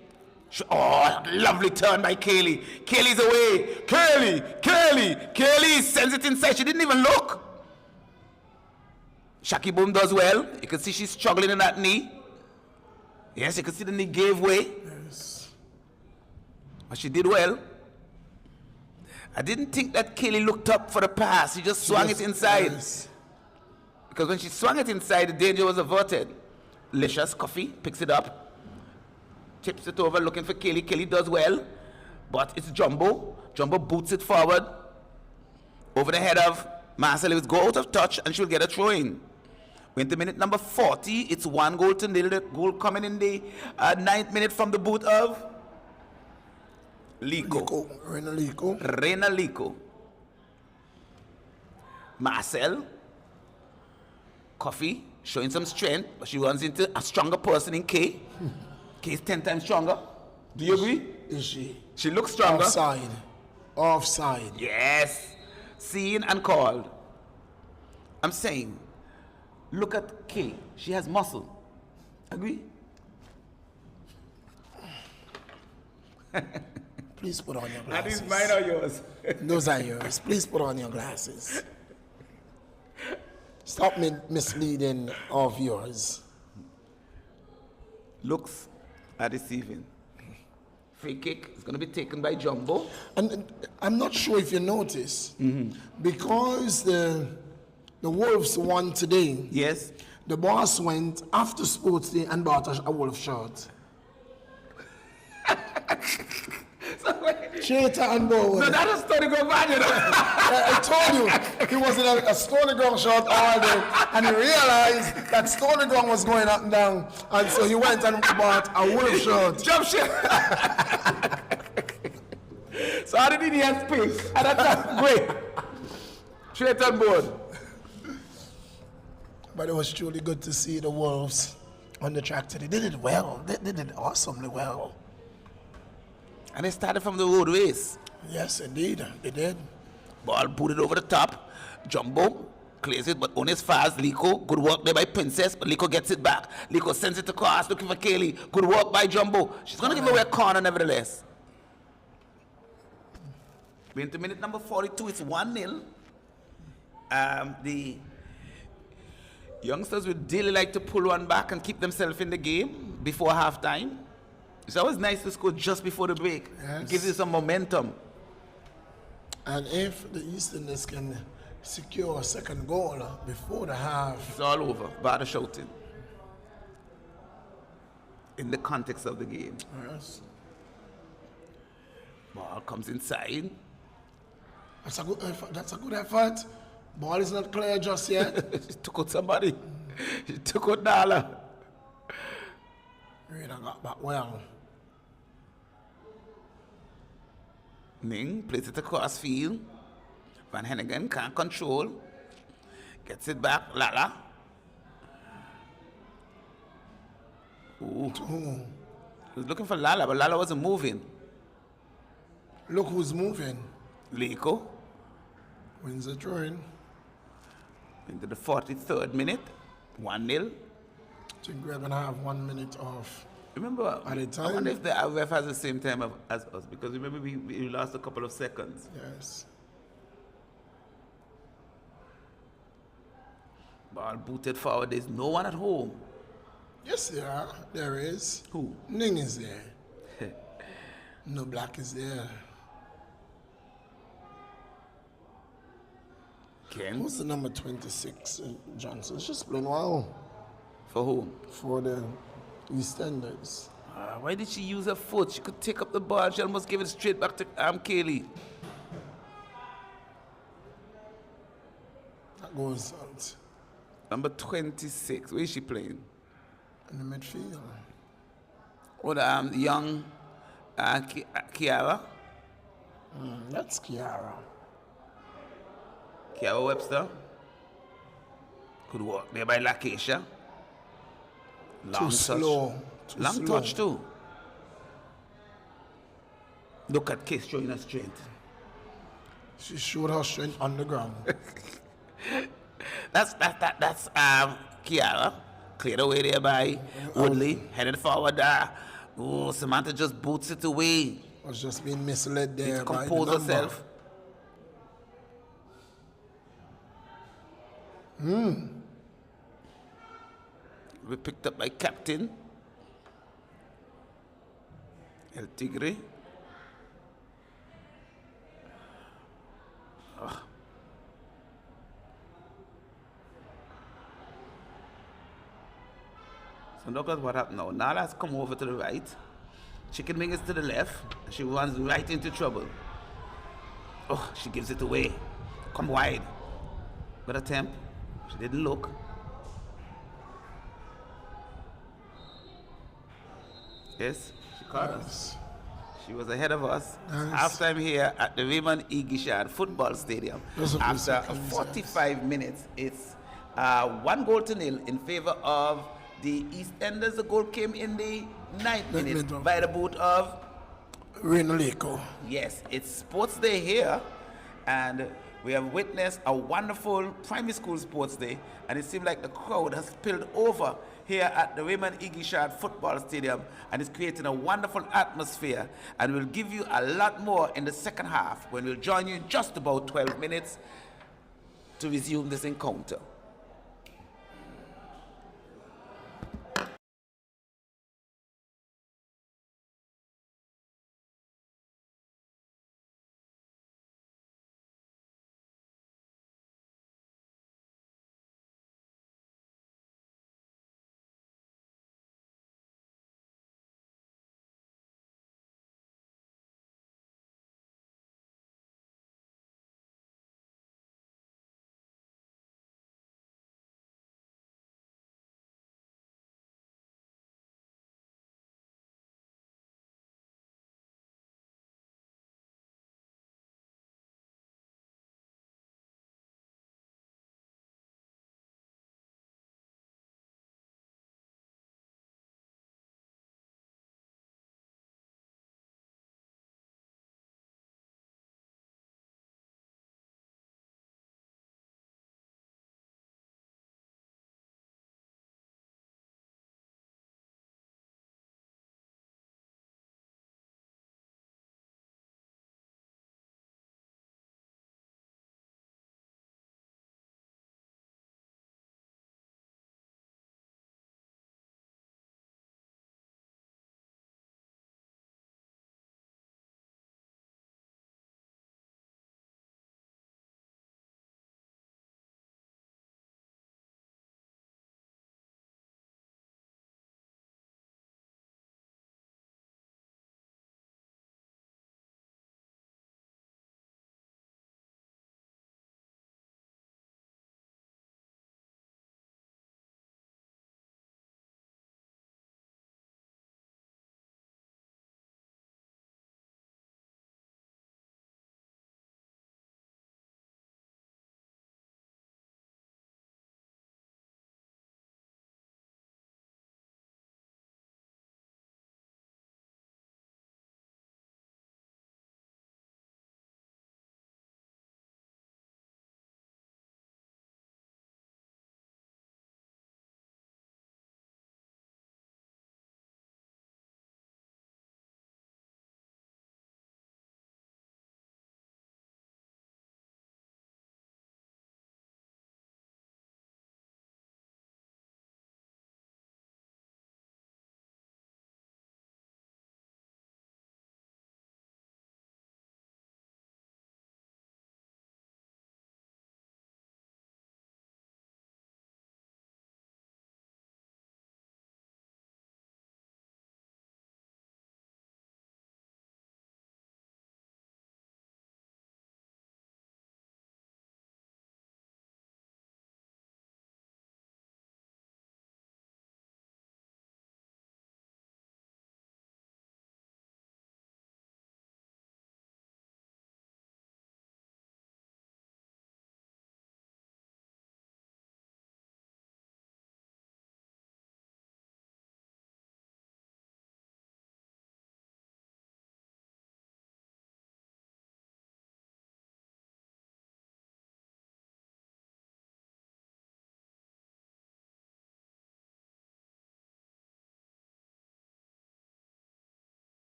Oh, lovely turn by Kaylee. Kaylee's away. Kaylee sends it inside. She didn't even look. Shaki Boom does well. You can see she's struggling in that knee. Yes, you can see the knee gave way. Yes. But she did well. I didn't think that Kaylee looked up for the pass. She just swung it inside. Yes. Because when she swung it inside, the danger was averted. Licious Coffee picks it up. Tips it over, looking for Kaylee. Kaylee does well. But it's Jumbo. Jumbo boots it forward. Over the head of Marcel Lewis. Go out of touch and she'll get a throw in. We're into minute number 40. It's 1-0. The goal coming in the 9th minute from the boot of Rena Lico. Marcel. Coffee. Showing some strength. But she runs into a stronger person in Kay. Kay's 10 times stronger. Do you agree? Is she? She looks stronger. Offside. Yes. Seen and called. I'm saying, look at Kay. She has muscle. Agree? Please put on your That glasses. is mine or yours? Those are yours. Please put on your glasses. Stop misleading of yours. Looks are deceiving. Free kick is going to be taken by Jumbo. And I'm not sure if you noticed, because the Wolves won today. Yes. The boss went after sports day and bought a Wolf shirt. Traitor and Bowen. No, that is Tony Govan, you know. I told you, he was in a Stony Ground shot all day, and he realized that Stony Ground was going up and down, and so he went and bought a wolf shirt. Jump ship. So how did he have space? And that's great. Straight on board. But it was truly good to see the Wolves on the track today. They did well. They did awesomely well. And they started from the roadways. Yes, indeed, they did. Ball booted over the top. Jumbo clears it, but only as far as Lico. Good work there by Princess, but Lico gets it back. Lico sends it across, looking for Kaylee. Good work by Jumbo. She's going to give away a corner nevertheless. We're into minute number 42. It's 1-0. The youngsters would really like to pull one back and keep themselves in the game before halftime. It's always nice to score just before the break. Yes. It gives you some momentum. And if the Easterners can secure a second goal before the half, It's all over. Bada shouting. In the context of the game. yes, Ball comes inside. that's a good effort. That's a good effort. Ball is not clear just yet. She took out somebody. She took out Nala. Really got back well. Ning plays it across field. Van Hennigan can't control. Gets it back. Lala. Ooh. He was looking for Lala, but Lala wasn't moving. Look who's moving. Lico Wins the drawing. into the 43rd minute. 1-0. I think we're gonna have 1 minute off. Remember, At a I time. wonder if the AFA has the same time as us, because remember we lost a couple of seconds. Yes. Ball booted forward. There's no one at home. Yes, there are. There is. Who? Ning is there. No Black is there. Ken? Who's the number 26? Johnson. She's playing well For whom? for the EastEnders. Why did she use her foot? She could take up the ball. She almost gave it straight back to Kaylee. That goes out Number 26. Where is she playing? in the midfield. Oh, the young Kiara. That's Kiara. Kiara Webster. Good work there by Lakeisha. Long Too touch. slow. Long slow. touch too. Look at Kiss showing her strength. She showed her strength on the ground. That's Kiara. Cleared away there by Woodley. Headed forward there. Oh, Samantha just boots it away. Was just being misled there To by the compose number. herself. We picked up by Captain El Tigre. So look at what happened now. Nala's come over to the right. Chicken Wing is to the left. She runs right into trouble. Oh, she gives it away. Come wide. Good attempt. She didn't look. Yes, she caught us. She was ahead of us. Nice. Halftime here at the Raymond E. Gishard Football Stadium. Those are After good seconds, 45 minutes, it's 1-0 in favor of the EastEnders. The goal came in the 9th minute minute. by the boot of, Reno Leko. yes, it's Sports Day here, and we have witnessed a wonderful primary school sports day, and it seems like the crowd has spilled over here at the Raymond E. Gishard Football Stadium, and it's creating a wonderful atmosphere, and we'll give you a lot more in the second half when we'll join you in just about 12 minutes to resume this encounter.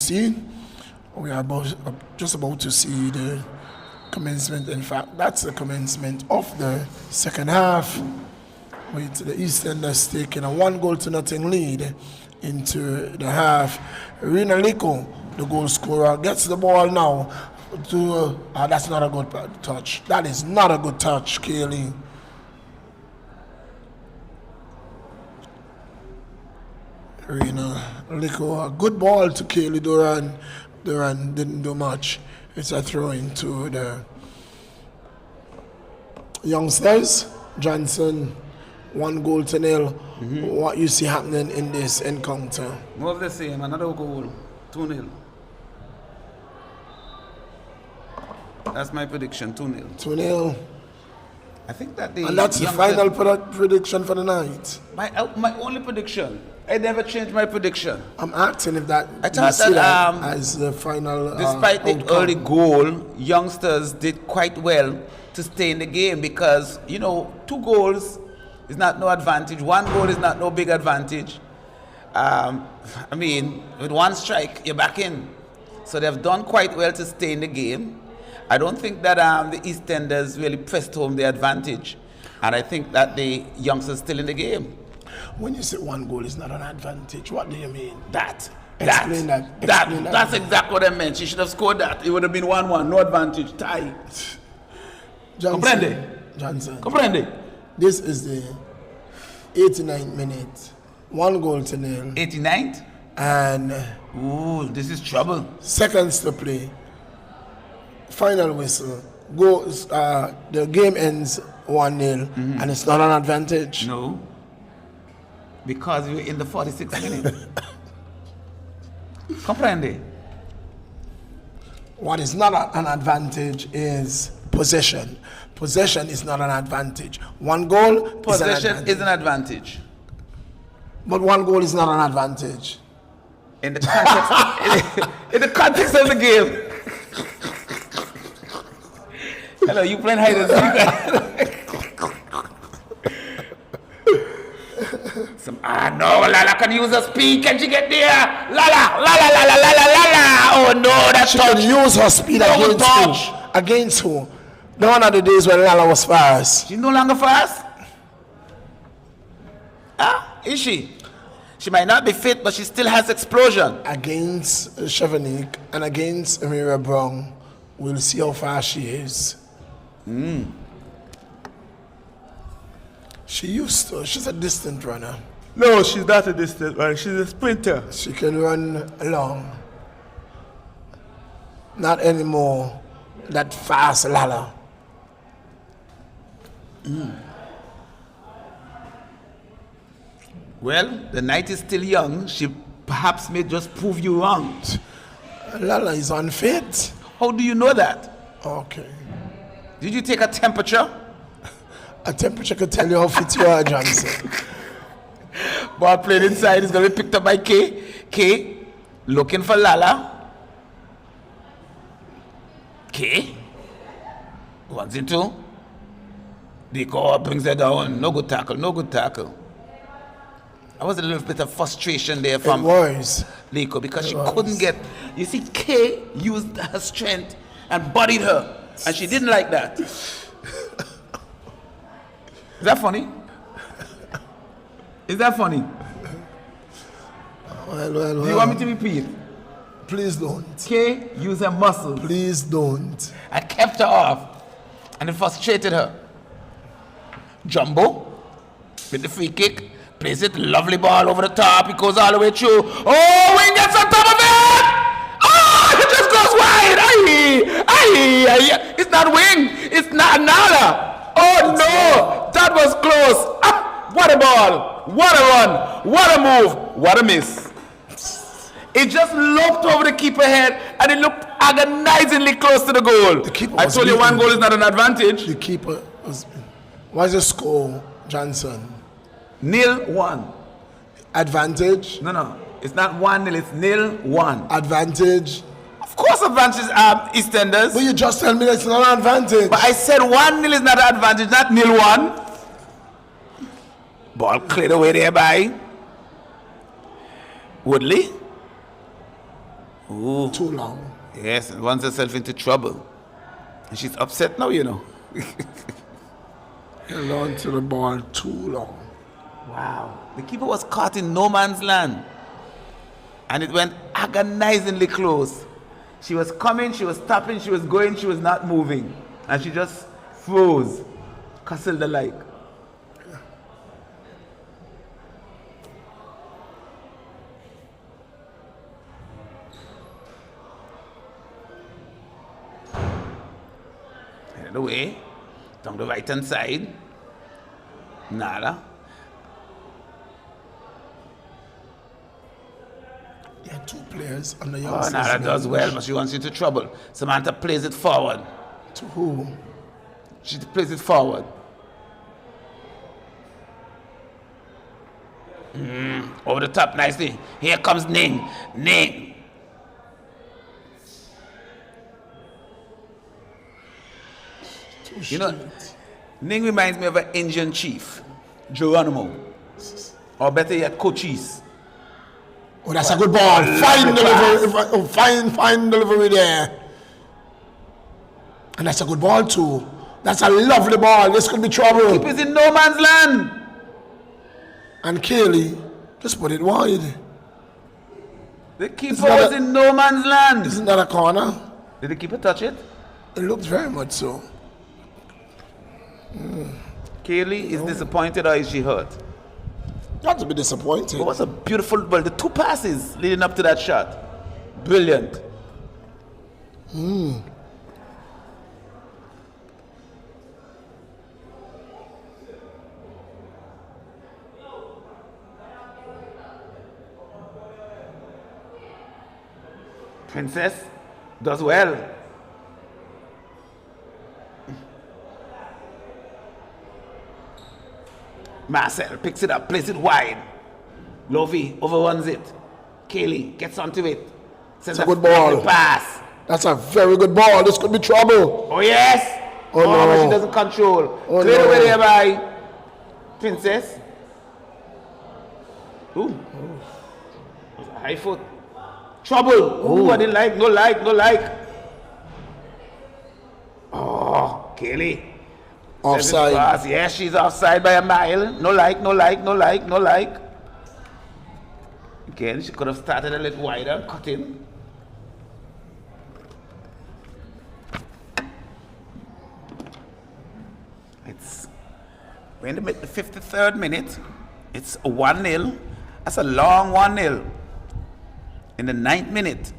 see, we are just about to see the commencement. In fact, that's the commencement of the second half, with the EastEnders taking a 1-0 lead into the half. Rina Liko, the goal scorer, gets the ball now to. That's not a good touch. That is not a good touch, Kaylee. Rina Liko, a good ball to Kaylee Duran. Duran didn't do much. It's a throw into the youngsters. Johnson, 1-0. What you see happening in this encounter? More of the same, another goal, 2-0. That's my prediction, 2-0. 2-0. I think that the And that's the final prediction for the night. My only prediction. I never changed my prediction. I'm asking if that I thought that as the final. Despite the outcome. early goal, youngsters did quite well to stay in the game because 2 goals is not no advantage. 1 goal is not no big advantage. With 1 strike, you're back in. So they've done quite well to stay in the game. I don't think that the EastEnders really pressed home the advantage. And I think that the youngsters still in the game. When you say 1 goal is not an advantage, what do you mean? Explain that. That's exactly what I meant. She should have scored that. It would have been 1-1, no advantage, tie. Johnson. Comprende? This is the 89th minute. 1-0. 89th? And this is trouble. Seconds to play. Final whistle. Goes. The game ends 1-0, and it's not an advantage. No. Because you're in the 46th minute. Comprende? What is not an advantage is possession. Possession is not an advantage. 1 goal Possession is an advantage. But 1 goal is not an advantage. In the context, in the context of the game. Hello, you playing hide and seek? No, Lala can use her speed. Can she get there? Lala. Oh no, that's she can use her speed against who? Against who? None of the days when Lala was fast. She's no longer fast. Is she? She might not be fit, but she still has explosion. Against Chevenik and against Amira Brown, we'll see how fast she is. She's a distant runner. No, she's not a distant runner. She's a sprinter. She can run long. Not anymore that fast Lala. Well, the night is still young. She perhaps may just prove you wrong. Lala is unfit. How do you know that? Okay. Did you take a temperature? A temperature could tell you how fit you are, Johnson. Ball played inside is going to be picked up by K. K looking for Lala. K 1-2. Deco brings it down. No good tackle. I was a little bit of frustration there from Liko because she couldn't get. You see, K used her strength and bodied her, and she didn't like that. Is that funny? Is that funny? Well. Do you want me to repeat? Please don't. K used her muscles. Please don't. I kept her off, and it frustrated her. Jumbo with the free kick. Plays it, lovely ball over the top. It goes all the way through. Oh, Wing gets on top of it! Oh, it just goes wide. Aye. It's not Wing. It's not Nala. Oh, no. That was close. What a ball. What a run. What a move. What a miss. It just looked over the keeper head, and it looked agonizingly close to the goal. I told you 1 goal is not an advantage. The keeper was... What's the score, Johnson? 0-1. Advantage? No. It's not 1-0. It's 0-1. Advantage? Of course, advantage EastEnders. But you just tell me that's not an advantage. But I said 1-0 is not an advantage, not 0-1. Ball cleared away there by Woodley. Ooh. Too long. Yes, and runs herself into trouble. And she's upset now, you know. Held on to the ball too long. Wow. The keeper was caught in no man's land. And it went agonizingly close. She was coming, she was stopping, she was going, she was not moving. And she just froze. Castle the like. Headed away. Down the right hand side. Nada. There are two players on the Oh, youngsters. Nada does well, but she wants you into trouble. Samantha plays it forward. To who? She plays it forward. Over the top nicely. Here comes Ning. Ning. You know, Ning reminds me of an Indian chief, Geronimo. Or better yet, Cochise. Oh, that's a good ball. Fine delivery. Fine delivery there. And that's a good ball too. That's a lovely ball. This could be trouble. Keeper's in no man's land. And Kaylee just put it wide. The keeper was in no man's land. Isn't that a corner? Did the keeper touch it? It looks very much so. Kaylee is disappointed, or is she hurt? Got to be disappointed. It was a beautiful ball. The two passes leading up to that shot. Brilliant. Princess does well. Marcel picks it up, plays it wide. Lovey overruns it. Kaylee gets onto it. Sends a good ball. Pass. That's a very good ball. This could be trouble. Oh yes. Oh, no. But she doesn't control. Oh, Clear no. away there by Princess. Ooh. High foot. Trouble. Ooh, I didn't like. No like. Oh, Kaylee. Offside. Yes, she's offside by a mile. No like. Again, she could have started a little wider, cut in. We're in the 53rd minute. It's 1-0. That's a long 1-0. In the 9th minute.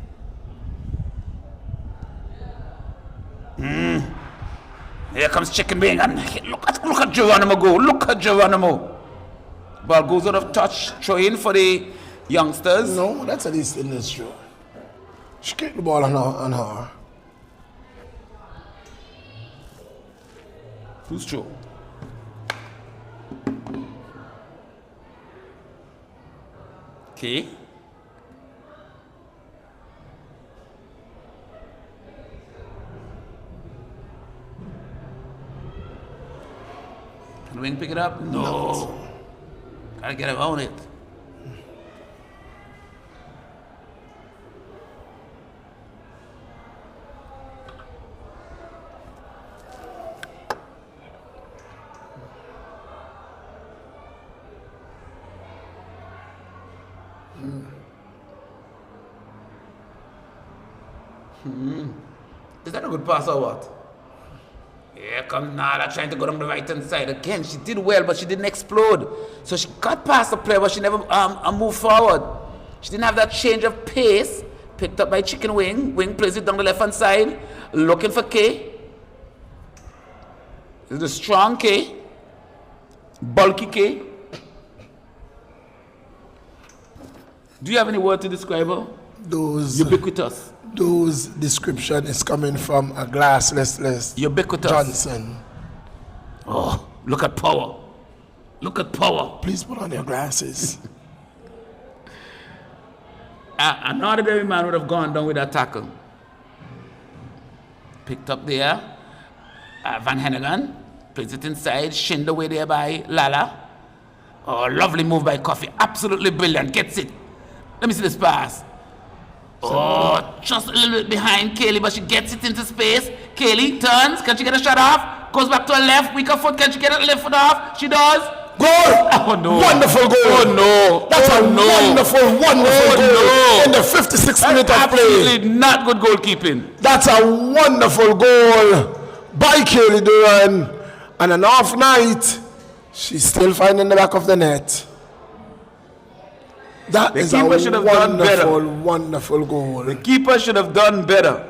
Here comes Chicken Wing. And look at Geronimo go. Look at Geronimo. Ball goes out of touch. Throw in for the youngsters. No, that's at least in this show. She kicked the ball on her. Who's true? Okay. Can Wing pick it up? No. Gotta get around it. Is that a good pass or what? Here comes Nala trying to go down the right hand side. Again, she did well, but she didn't explode. So she got past the player, but she never moved forward. She didn't have that change of pace. Picked up by Chicken Wing. Wing plays it down the left hand side. Looking for K. This is the strong K. Bulky K. Do you have any word to describe her? Ubiquitous. Those description is coming from a glassless Ubiquitous. Johnson. Oh, look at power. Look at power. Please put on your glasses. An ordinary man would have gone down with that tackle. Picked up there. Van Hennigan. Plays it inside. Shinned away there by Lala. Oh, lovely move by Coffee. Absolutely brilliant. Gets it. Let me see this pass. Oh, just a little bit behind Kaylee, but she gets it into space. Kaylee turns. Can she get a shot off? Goes back to her left. Weaker foot. Can she get a left foot off? She does. Goal! Oh no! Wonderful goal! Oh no! That's a wonderful goal in the 56th minute of play. Absolutely not good goalkeeping. That's a wonderful goal by Kaylee Duran. And an off night, she's still finding the back of the net. That is a wonderful goal. The keeper should have done better.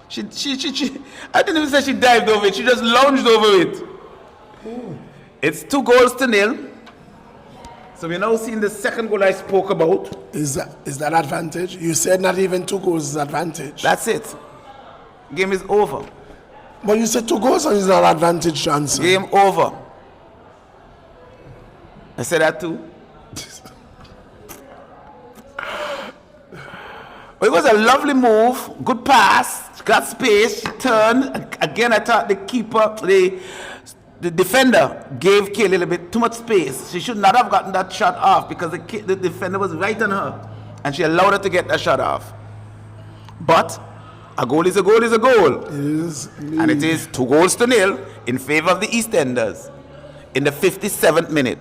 She I didn't even say she dived over it. She just lounged over it. Ooh. It's 2-0. So we're now seeing the second goal I spoke about. Is that advantage? You said not even 2 goals is advantage. That's it. Game is over. But you said 2 goals is not advantage, Johnson. Game over. I said that too. Well, it was a lovely move, good pass, she got space, she turned. Again, I thought the keeper, the defender gave Kaylee a little bit too much space. She should not have gotten that shot off because the defender was right on her and she allowed her to get that shot off. But a goal is a goal is a goal. It is. And it is 2-0 in favor of the EastEnders in the 57th minute.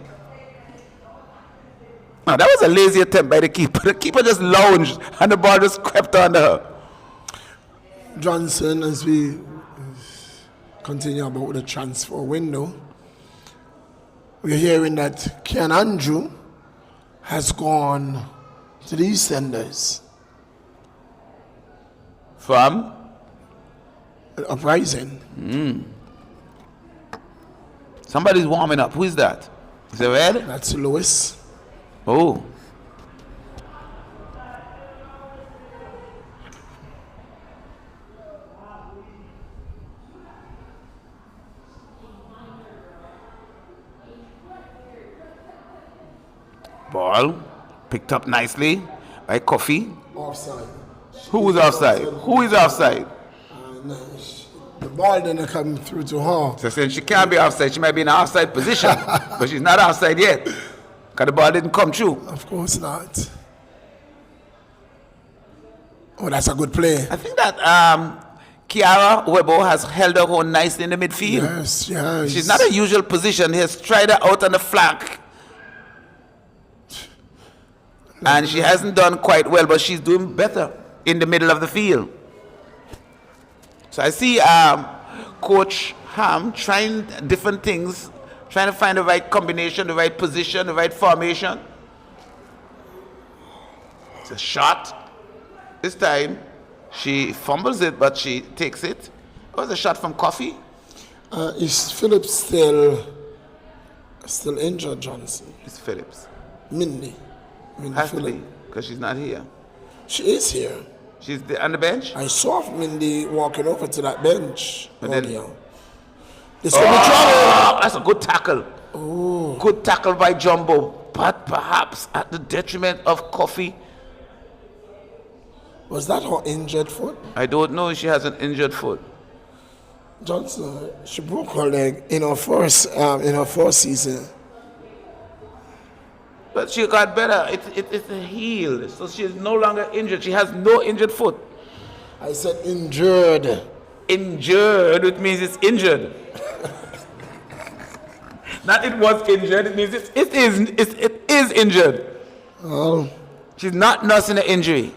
Now, that was a lazy attempt by the keeper. The keeper just lounged and the ball just crept under her. Johnson, as we continue about the transfer window, we're hearing that Ken Andrew has gone to the EastEnders. From? Uprising. Somebody's warming up. Who is that? Is it red? That's Lewis. Oh. Ball picked up nicely by Coffee. Offside. Who was offside? Who is offside? The ball didn't come through to her. So saying she can't be offside. She might be in an offside position, but she's not offside yet. Because the ball didn't come through. Of course not. Oh, that's a good play. I think that Kiara Webo has held her own nicely in the midfield. Yes. She's not a usual position. He has tried her out on the flank. And she hasn't done quite well, but she's doing better in the middle of the field. So I see Coach Ham trying different things, trying to find the right combination, the right position, the right formation. It's a shot. This time, she fumbles it, but she takes it. It was a shot from Coffee. Is Phillips still injured, Johnson? It's Phillips. Mindy Has to Phillips. be, because she's not here. She is here. She's on the bench? I saw Mindy walking over to that bench earlier. This Oh, will be trouble. that's a good tackle. Oh. Good tackle by Jumbo, but perhaps at the detriment of Coffee. Was that her injured foot? I don't know if she has an injured foot. Johnson, she broke her leg in her first season. But she got better. It's a heel, so she's no longer injured. She has no injured foot. I said injured. Injured, it means it's injured. Not it was injured, it means it is injured. Oh. She's not nursing an injury.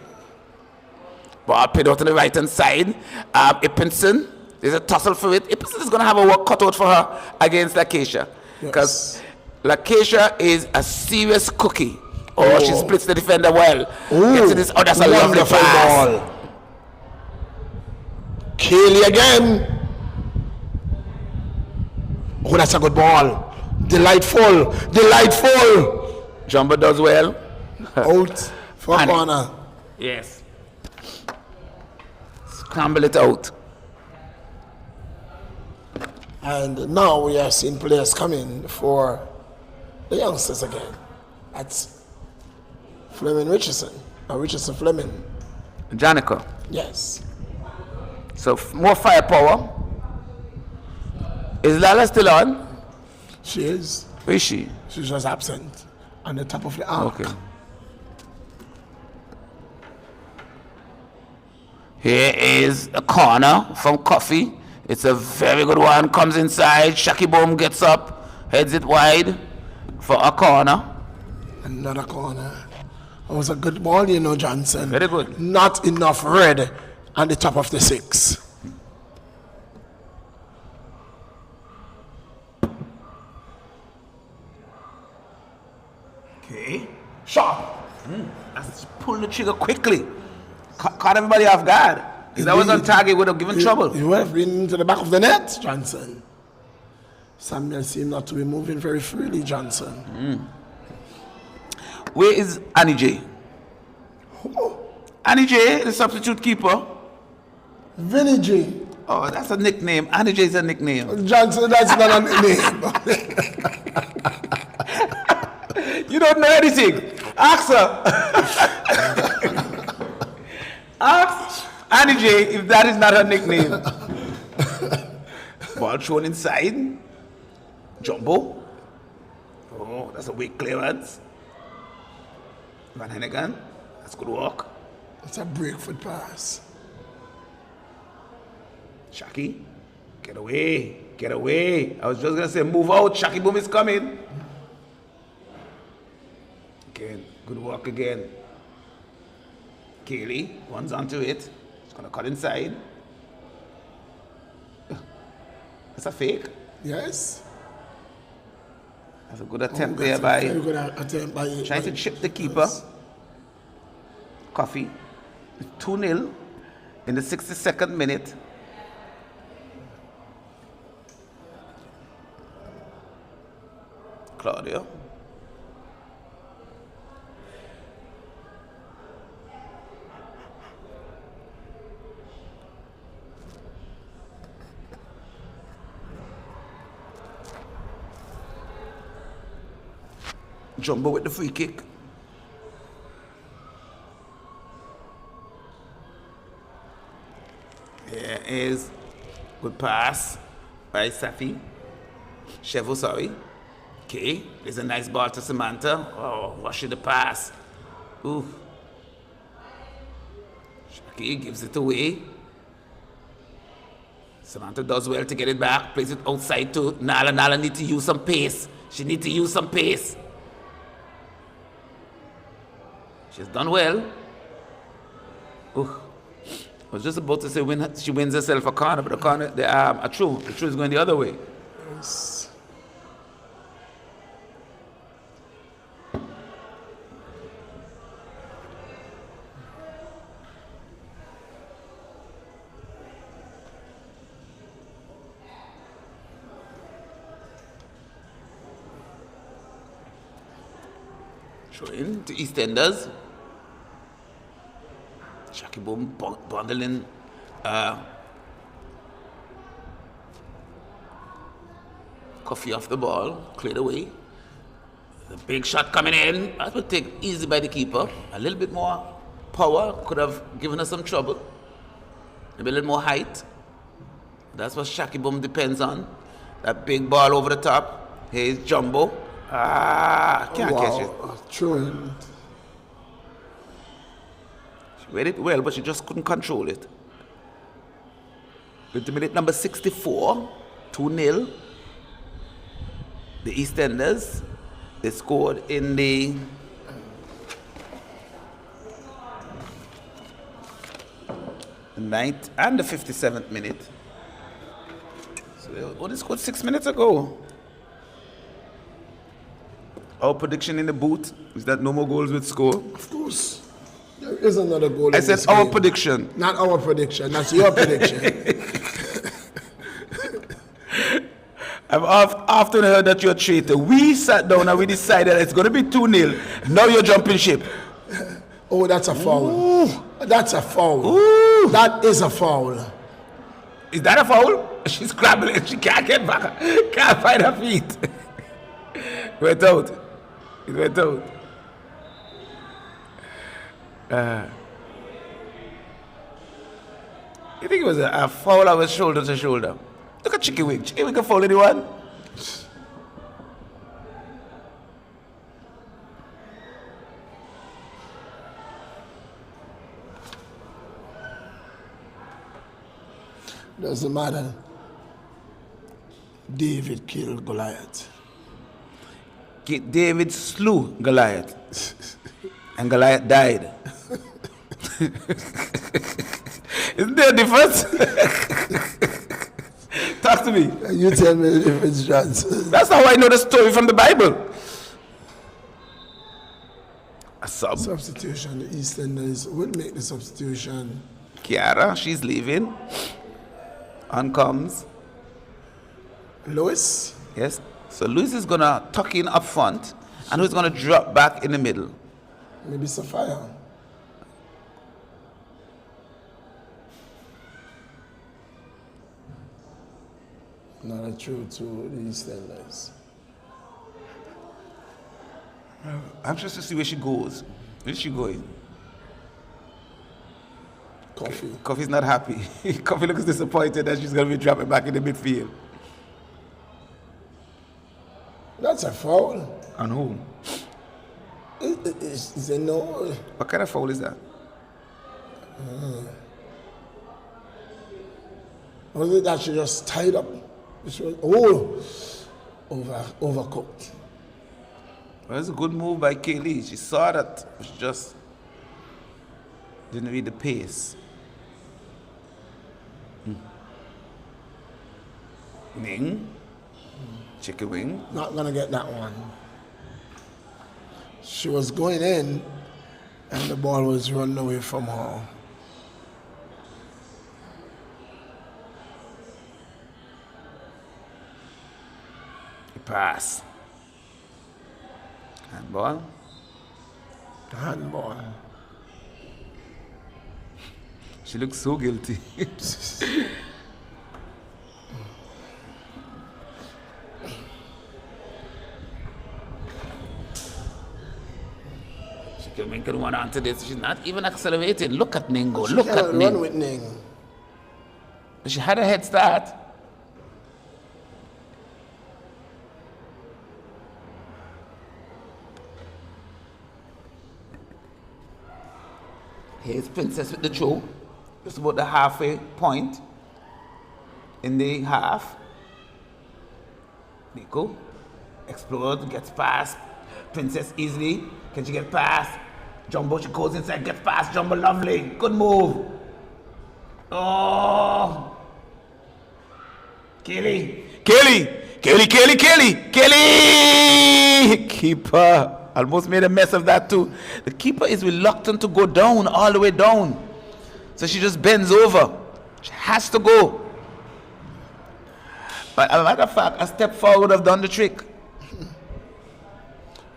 Ball played out on the right hand side. Ippinson, there's a tussle for it. Ippinson is going to have a work cut out for her against Lakeisha. Because Lakeisha is a serious cookie. Oh, she splits the defender well. Gets to this. Oh, that's a lovely pass. Ball. Kaylee again. Oh, that's a good ball. Delightful. Jumbo does well. Out for a corner. Yes. Scramble it out. And now we are seeing players coming for the youngsters again. That's Fleming Richardson. Richardson Fleming. Janica. Yes. So more firepower. Is Lala still on? She is. Where is she? She's just absent on the top of the arc. Okay. Here is a corner from Coffee. It's a very good one. Comes inside. Shaki Boom gets up, heads it wide for a corner. Another corner. That was a good ball, you know, Johnson. Very good. Not enough red on the top of the 6. Okay. Sharp. Let's pull the trigger quickly. Caught everybody off guard. If that was on target, would have given trouble. He would have been to the back of the net, Johnson. Samuel seemed not to be moving very freely, Johnson. Where is Annie J? Annie J, the substitute keeper. Vinny G. Oh, that's a nickname. Annie J is a nickname. Johnson, that's not a nickname. You don't know anything. Ask her. Ask Annie J if that is not her nickname. Ball thrown inside. Jumbo. Oh, that's a weak clearance. Van Hennigan. That's good work. It's a breakfoot pass. Shaki. Get away. Get away. I was just going to say move out. Shaki Boom is coming. Again. Good work again. Kaylee runs onto it. She's going to cut inside. That's a fake. Yes. That's a good attempt there by... Very good attempt by... Trying to chip the keeper. Coffee. 2-0 in the 62nd minute. Claudia. Jumbo with the free kick. Here is good pass by Safi. Chevo, sorry. Okay, there's a nice ball to Samantha. Oh, rushing the pass. Ooh. Shaki gives it away. Samantha does well to get it back. Plays it outside to Nala. Nala needs to use some pace. She needs to use some pace. She's done well. Ooh. I was just about to say when she wins herself a corner, but the corner, a true is going the other way. Yes. Showing to EastEnders. Shaki Boom bundling Coffee off the ball, cleared away. The big shot coming in. That would take easy by the keeper. A little bit more power could have given us some trouble. Maybe a little more height. That's what Shaki Boom depends on. That big ball over the top. Here's Jumbo. Can't catch it. True. She read it well, but she just couldn't control it. Into minute number 64, 2-0. The EastEnders, they scored in the ninth and the 57th minute. So they only scored 6 minutes ago. Our prediction in the booth is that no more goals would score. Of course. There is another goal. I said our prediction. Not our prediction. That's your prediction. I've often heard that you're a traitor. We sat down and we decided it's going to be 2-0. Now you're jumping ship. Oh, that's a foul. Ooh. That's a foul. Ooh. That is a foul. Is that a foul? She's scrambling. She can't get back. Can't find her feet. Went out. It went out. You think it was a foul of shoulder to shoulder? Look at Chicky Wing. Chicky Wing can foul anyone. Doesn't matter. David killed Goliath. David slew Goliath. And Goliath died. Isn't there a difference? Talk to me. You tell me the difference, Johnson. That's how I know the story from the Bible. A sub. Substitution, the EastEnders will make the substitution. Kiara, she's leaving. On comes Lewis. Yes. So Lewis is gonna tuck in up front, and who's gonna drop back in the middle? Maybe Sapphire. Not a true to the EastEnders. I'm just to see where she goes. Where's she going? Coffee. Coffee's not happy. Coffee looks disappointed that she's gonna be dropping back in the midfield. That's a foul. On whom? Is it no? What kind of foul is that? Was it that she just tied up? Overcooked. Well, it's a good move by Kaylee. She saw that. She just didn't read the pace. Ning. Chicken wing. Not gonna get that one. She was going in, and the ball was running away from her. Pass. Handball. Handball. She looks so guilty. She can run onto this. She's not even accelerating. Look at Ningo. Look at Ning. Run with Ning. She had a head start. Here's Princess with the throw. Just about the halfway point in the half. Nico explodes, gets past. Princess easily. Can she get past? Jumbo, she goes inside, gets past. Jumbo, lovely. Good move. Oh. Kelly. Keeper. Almost made a mess of that too. The keeper is reluctant to go down, all the way down. So she just bends over. She has to go. But as a matter of fact, a step forward would have done the trick.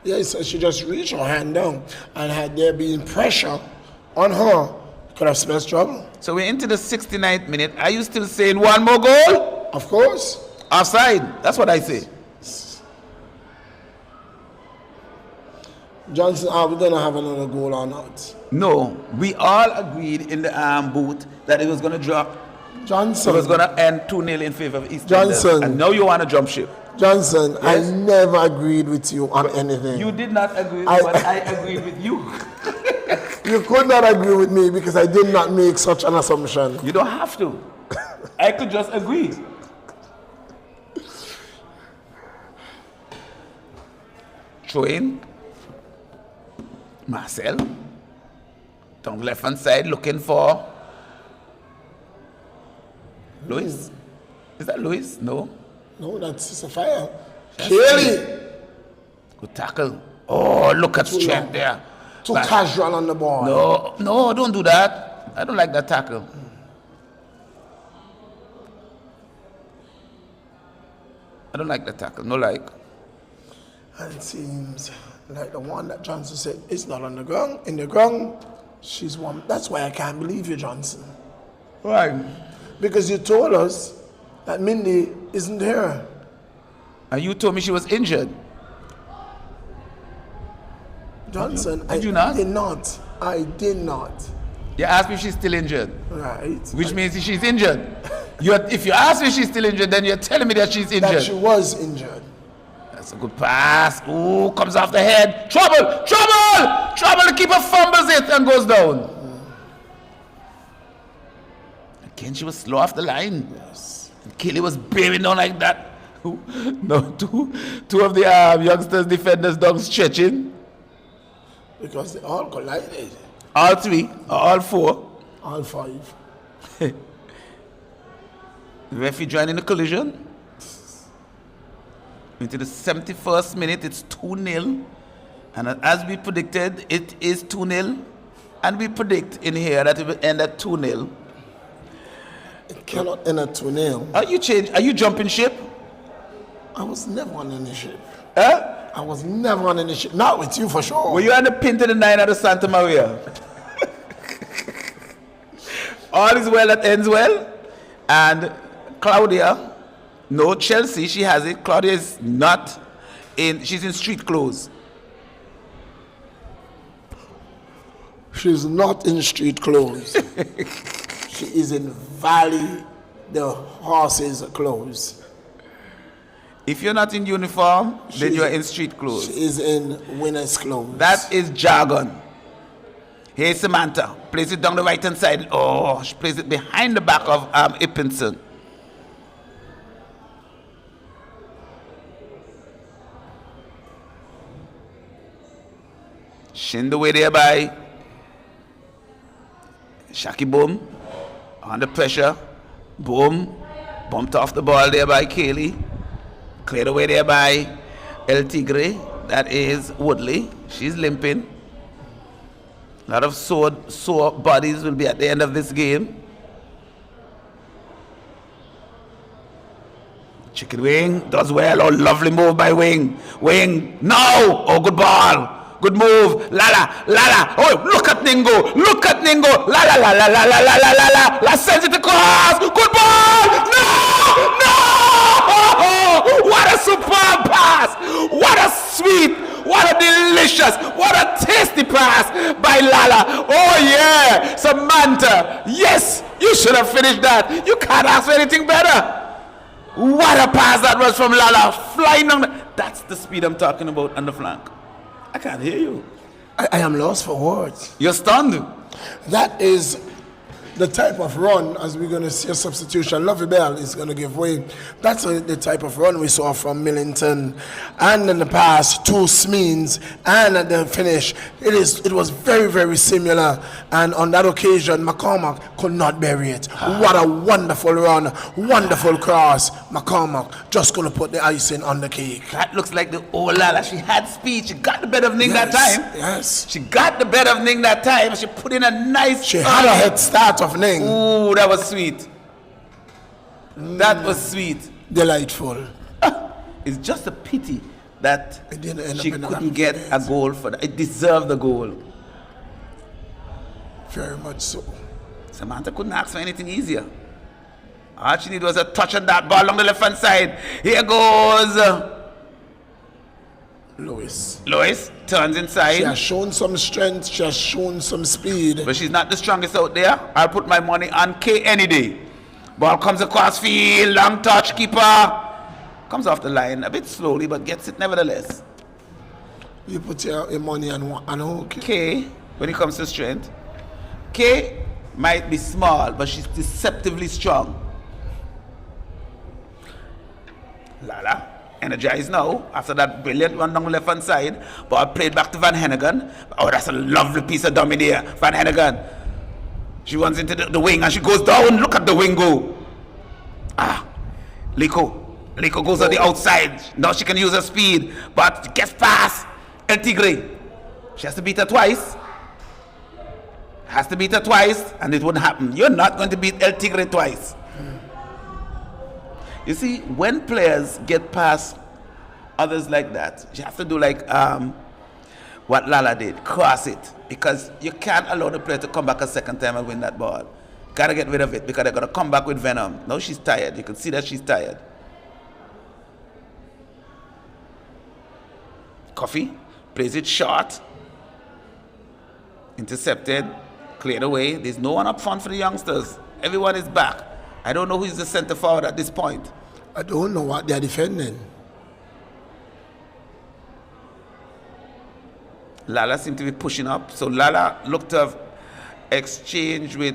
Yes, so she just reached her hand down, and had there been pressure on her, could have spelled trouble. So we're into the 69th minute. Are you still saying one more goal? Of course. Offside. That's what I say. Johnson, are we going to have another goal or not? No, we all agreed in the booth that it was going to drop. Johnson. It was going to end 2-0 in favor of East Johnson. And now you want to jump ship. Johnson, Yes? I never agreed with you on anything. You did not agree, but I agreed with you. You could not agree with me because I did not make such an assumption. You don't have to. I could just agree. Throw in. Marcel. Down left hand side looking for Louis. Is that Louis? No. No, that's a fire. Kelly. Good tackle. Oh, look at strength there. Too casual on the ball. No, don't do that. I don't like that tackle. I don't like that tackle. No like. And it seems like the one that Johnson said is not on the ground. In the ground, she's one. That's why I can't believe you, Johnson. Why? Because you told us that Mindy isn't here. And you told me she was injured. Johnson, Did you not? I did not. You asked me if she's still injured. Right. Which means she's injured. If you ask me if she's still injured, then you're telling me that she's injured. That she was injured. That's a good pass. Ooh, comes off the head. Trouble! The keeper fumbles it and goes down. The Again, she was slow off the line. Yes. Kelly was bearing down like that. No, two of the youngsters defenders down stretching. Because they all collided. All three, all four. All five. The referee joining the collision. Into the 71st minute, it's 2-0. And as we predicted, it is 2-0. And we predict in here that it will end at 2-0. It cannot end at 2-0. Are you jumping ship? I was never on any ship. Huh? I was never on any ship. Not with you for sure. Were you on the pin to the 9 of the Santa Maria? All is well that ends well. And Claudia, no, Chelsea, she has it. Claudia is not in, she's in street clothes. She's not in street clothes. She is in Valley, the horse's clothes. If you're not in uniform, then you're in street clothes. She is in winner's clothes. That is jargon. Hey, Samantha, place it down the right-hand side. Oh, she places it behind the back of Ippinson. Shin the way there by Shaki Boom. Under pressure. Boom. Bumped off the ball there by Kaylee. Cleared away there by El Tigre. That is Woodley. She's limping. A lot of sore bodies will be at the end of this game. Chicken Wing does well. Oh, lovely move by Wing. Wing. No! Oh, good ball. Good move. Lala. Oh, look at Ningo. La sends it across. Good ball. No! What a superb pass. What a sweet. What a delicious. What a tasty pass by Lala. Oh, yeah. Samantha. Yes, you should have finished that. You can't ask for anything better. What a pass that was from Lala. Flying down. That's the speed I'm talking about on the flank. I can't hear you. I am lost for words. You're stunned. That is the type of run, as we're going to see a substitution. Lovey Bell is going to give way. That's the type of run we saw from Millington. And in the past, two Smeens, and at the finish, it was very, very similar. And on that occasion, McCormack could not bury it. What a wonderful run, wonderful cross. McCormack just going to put the icing on the cake. That looks like the old Lala. She had speed. She got the better of Ning that time. Yes. She got the better of Ning that time. She put in a nice... She had a head start of Ning. Ooh, that was sweet. That was sweet. Delightful. It's just a pity that she couldn't get a goal for that. It deserved the goal. Very much so. Samantha couldn't ask for anything easier. All she needed was a touch on that ball along the left-hand side. Here goes Lois turns inside. She has shown some strength. She has shown some speed. But she's not the strongest out there. I'll put my money on K any day. Ball comes across field. Long touch. Keeper. Comes off the line a bit slowly, but gets it nevertheless. You put your money on who? K, when it comes to strength. K might be small, but she's deceptively strong. Lala. Energized now after that brilliant run down the left hand side. Ball played back to Van Hennigan. Oh, that's a lovely piece of dummy there. Van Hennigan. She runs into the wing and she goes down. Look at the wing go. Liko goes on the outside. Now she can use her speed, but gets past El Tigre. She has to beat her twice. And it wouldn't happen. You're not going to beat El Tigre twice. You see, when players get past others like that, you have to do like what Lala did, cross it. Because you can't allow the player to come back a second time and win that ball. Gotta get rid of it because they're gonna come back with venom. Now she's tired. You can see that she's tired. Coffee plays it short. Intercepted. Cleared away. There's no one up front for the youngsters. Everyone is back. I don't know who is the center forward at this point. I don't know what they're defending. Lala seemed to be pushing up. So Lala looked to have exchanged with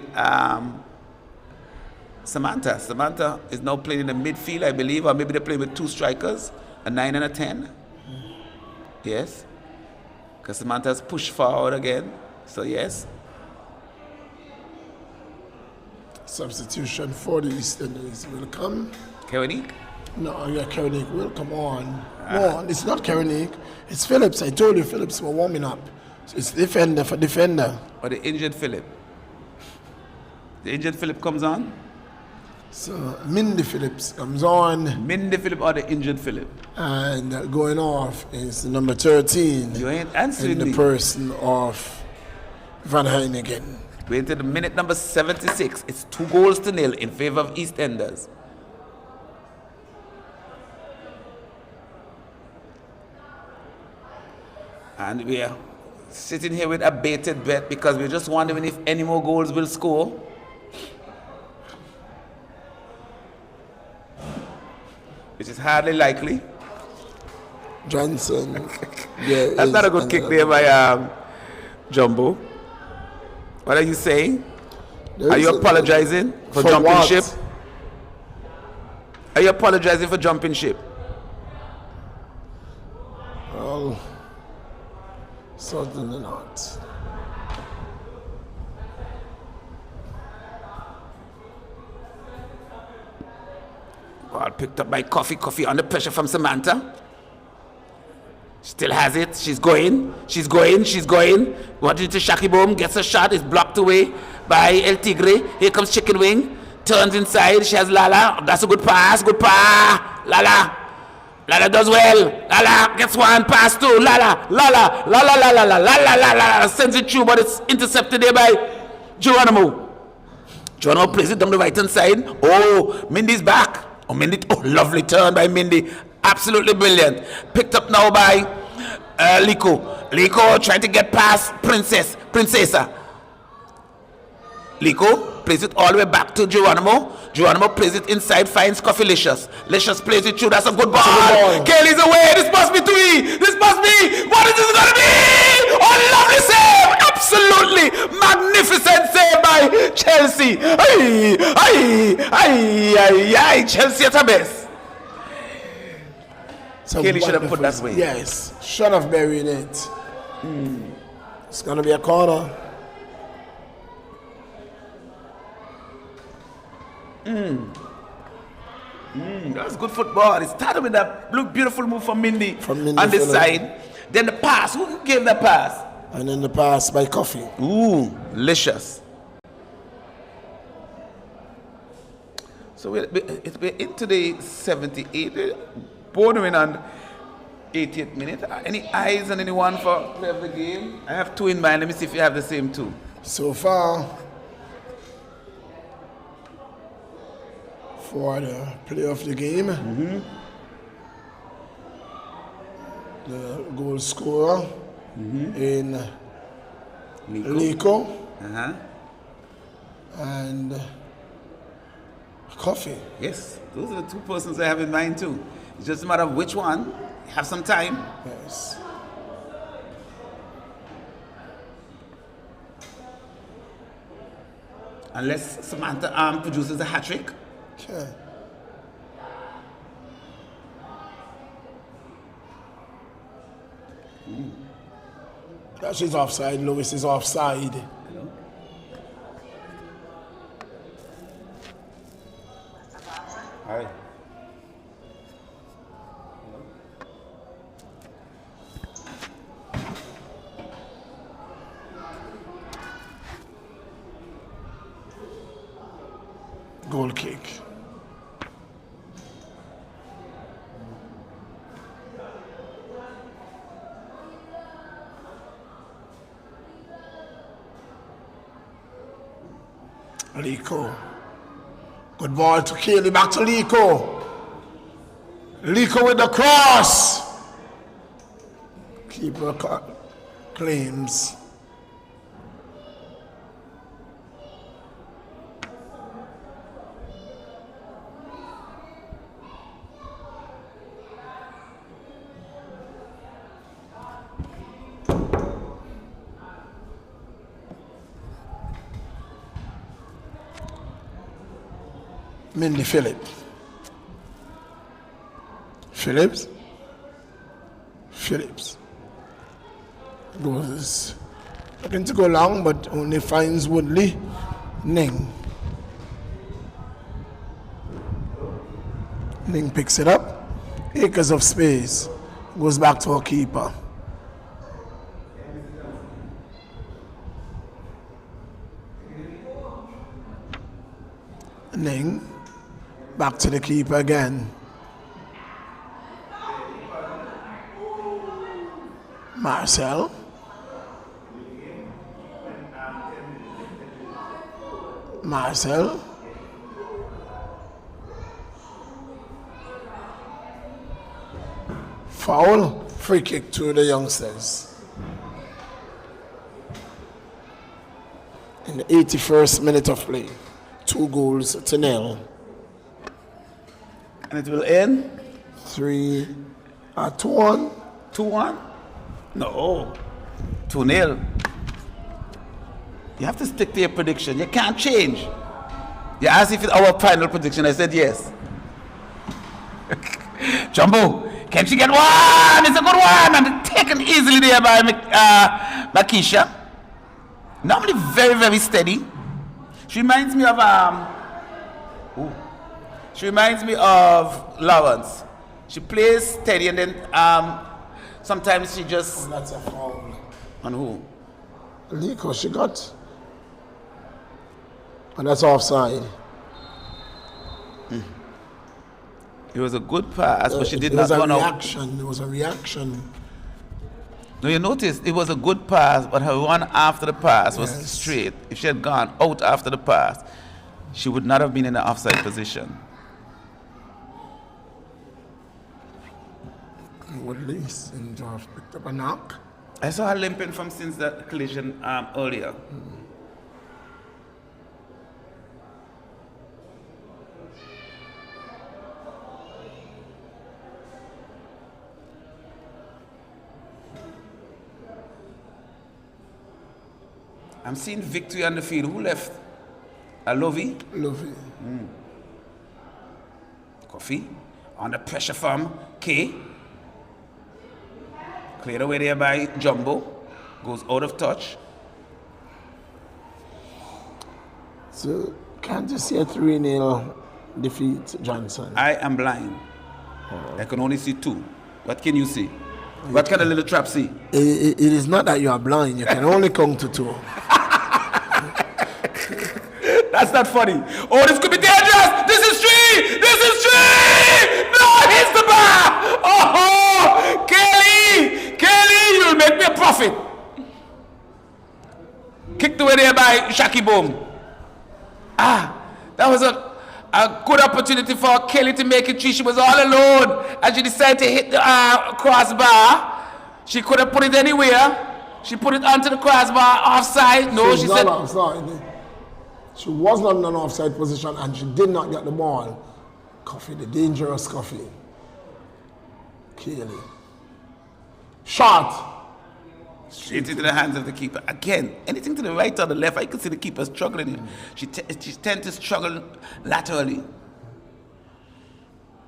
Samantha. Samantha is now playing in the midfield, I believe, or maybe they're playing with 2 strikers, a 9 and a 10. Yes. Because Samantha's pushed forward again. So, yes. Substitution for the East Indies will come. Kewinik? No, yeah, Kewinik will come on. No, it's not Kewinik. It's Phillips. I told you Phillips were warming up. So it's defender for defender. Or the injured Philip? The injured Philip comes on? So Mindy Phillips comes on. Mindy Philip or the injured Philip? And going off is number 13. You ain't answering in the me. person of Van Heineken. We're into the minute number 76. It's 2-0 in favor of EastEnders. And we are sitting here with a bated breath because we're just wondering if any more goals will score. Which is hardly likely. Johnson. That's not a good kick there by Jumbo. What are you saying? Are you apologizing for jumping what? ship? Are you apologizing for jumping ship? Well, certainly not. Ball picked up by Coffee. Coffee under pressure from Samantha. Still has it. She's going. She's going. She's going. Wanting to Shaki Boom. Gets a shot. Is blocked away by El Tigre. Here comes Chicken Wing. Turns inside. She has Lala. That's a good pass. Good pass. Lala. Lala does well. Lala gets one pass too. Lala. Lala. Lala. Lala. Lala. Lala. Lala. Sends it through, but it's intercepted there by Geronimo. Geronimo plays it down the right hand side. Oh, Mindy's back. Oh, Mindy. Oh, lovely turn by Mindy. Absolutely brilliant. Picked up now by Liko. Liko trying to get past Princesa. Liko plays it all the way back to Geronimo. Geronimo plays it inside, finds Coffee Licious. Licious plays it through. That's a good ball. Kelly's away. This must be 3. This must be. What is this going to be? Oh, lovely save. Absolutely magnificent save by Chelsea. Aye, aye, aye, aye, aye. Chelsea at her best. Kelly should have put that way. Yes, should have buried it. It's going to be a corner. That's good football. It started with that beautiful move from Mindy on this Phillip. side. Then the pass. Who gave the pass? And then the pass by Coffee. Ooh, delicious. So we're into the 78th, bordering on 80th minute. Any eyes on anyone for play of the game? I have 2 in mind. Let me see if you have the same 2. So far, for the play of the game, the goal scorer in Liko and Coffee. Yes, those are the 2 persons I have in mind too. It's just a matter of which one. Have some time. Yes. Unless Samantha produces a hat trick. Okay. That she's offside. Lewis is offside. Hello? Hi. Goal kick. Liko. Good ball to Kelly. Back to Liko. Liko with the cross. Keeper claims. Mindy Phillips. Goes looking to go long, but only finds Woodley. Ning picks it up. Acres of space. Goes back to our keeper. Ning back to the keeper again. Marcel. Foul. Free kick to the youngsters. In the 81st minute of play. 2-0. And it will end? 2-1. 2-1? No. 2-0. You have to stick to your prediction. You can't change. You asked if it's our final prediction. I said yes. Jumbo, can she get one? It's a good one. And taken easily there by Makisha. Normally very, very steady. She reminds me of Lawrence. She plays steady and then sometimes she just. That's a foul. On who? Liko, she got. And that's offside. It was a good pass, but she did not run out. It was a reaction. No, you noticed it was a good pass, but her run after the pass was straight. If she had gone out after the pass, she would not have been in the offside position. Woodley seemed to have picked up a knock. I saw her limping from since that collision earlier. I'm seeing victory on the field. Who left? Lovey? Coffee. Under pressure from K. Cleared away there by Jumbo. Goes out of touch. So, can't you see a 3-0 defeat, Johnson? I am blind. I can only see 2. What can you see? What can a little trap see? It is not that you are blind. You can only count to 2. That's not funny. Oh, this could be dangerous. This is 3. No, it hits the bar. Oh, Kelly, you'll make me a profit. Kicked away there by Shaki Boom. That was a good opportunity for Kelly to make it 3. She was all alone and she decided to hit the crossbar. She could have put it anywhere. She put it onto the crossbar, offside. No, she said. Offside. She was not in an offside position and she did not get the ball. Coffee, the dangerous Coffee. Kelly. Shot. Straight into the hands of the keeper. Again, anything to the right or the left, I can see the keeper struggling. She tends to struggle laterally.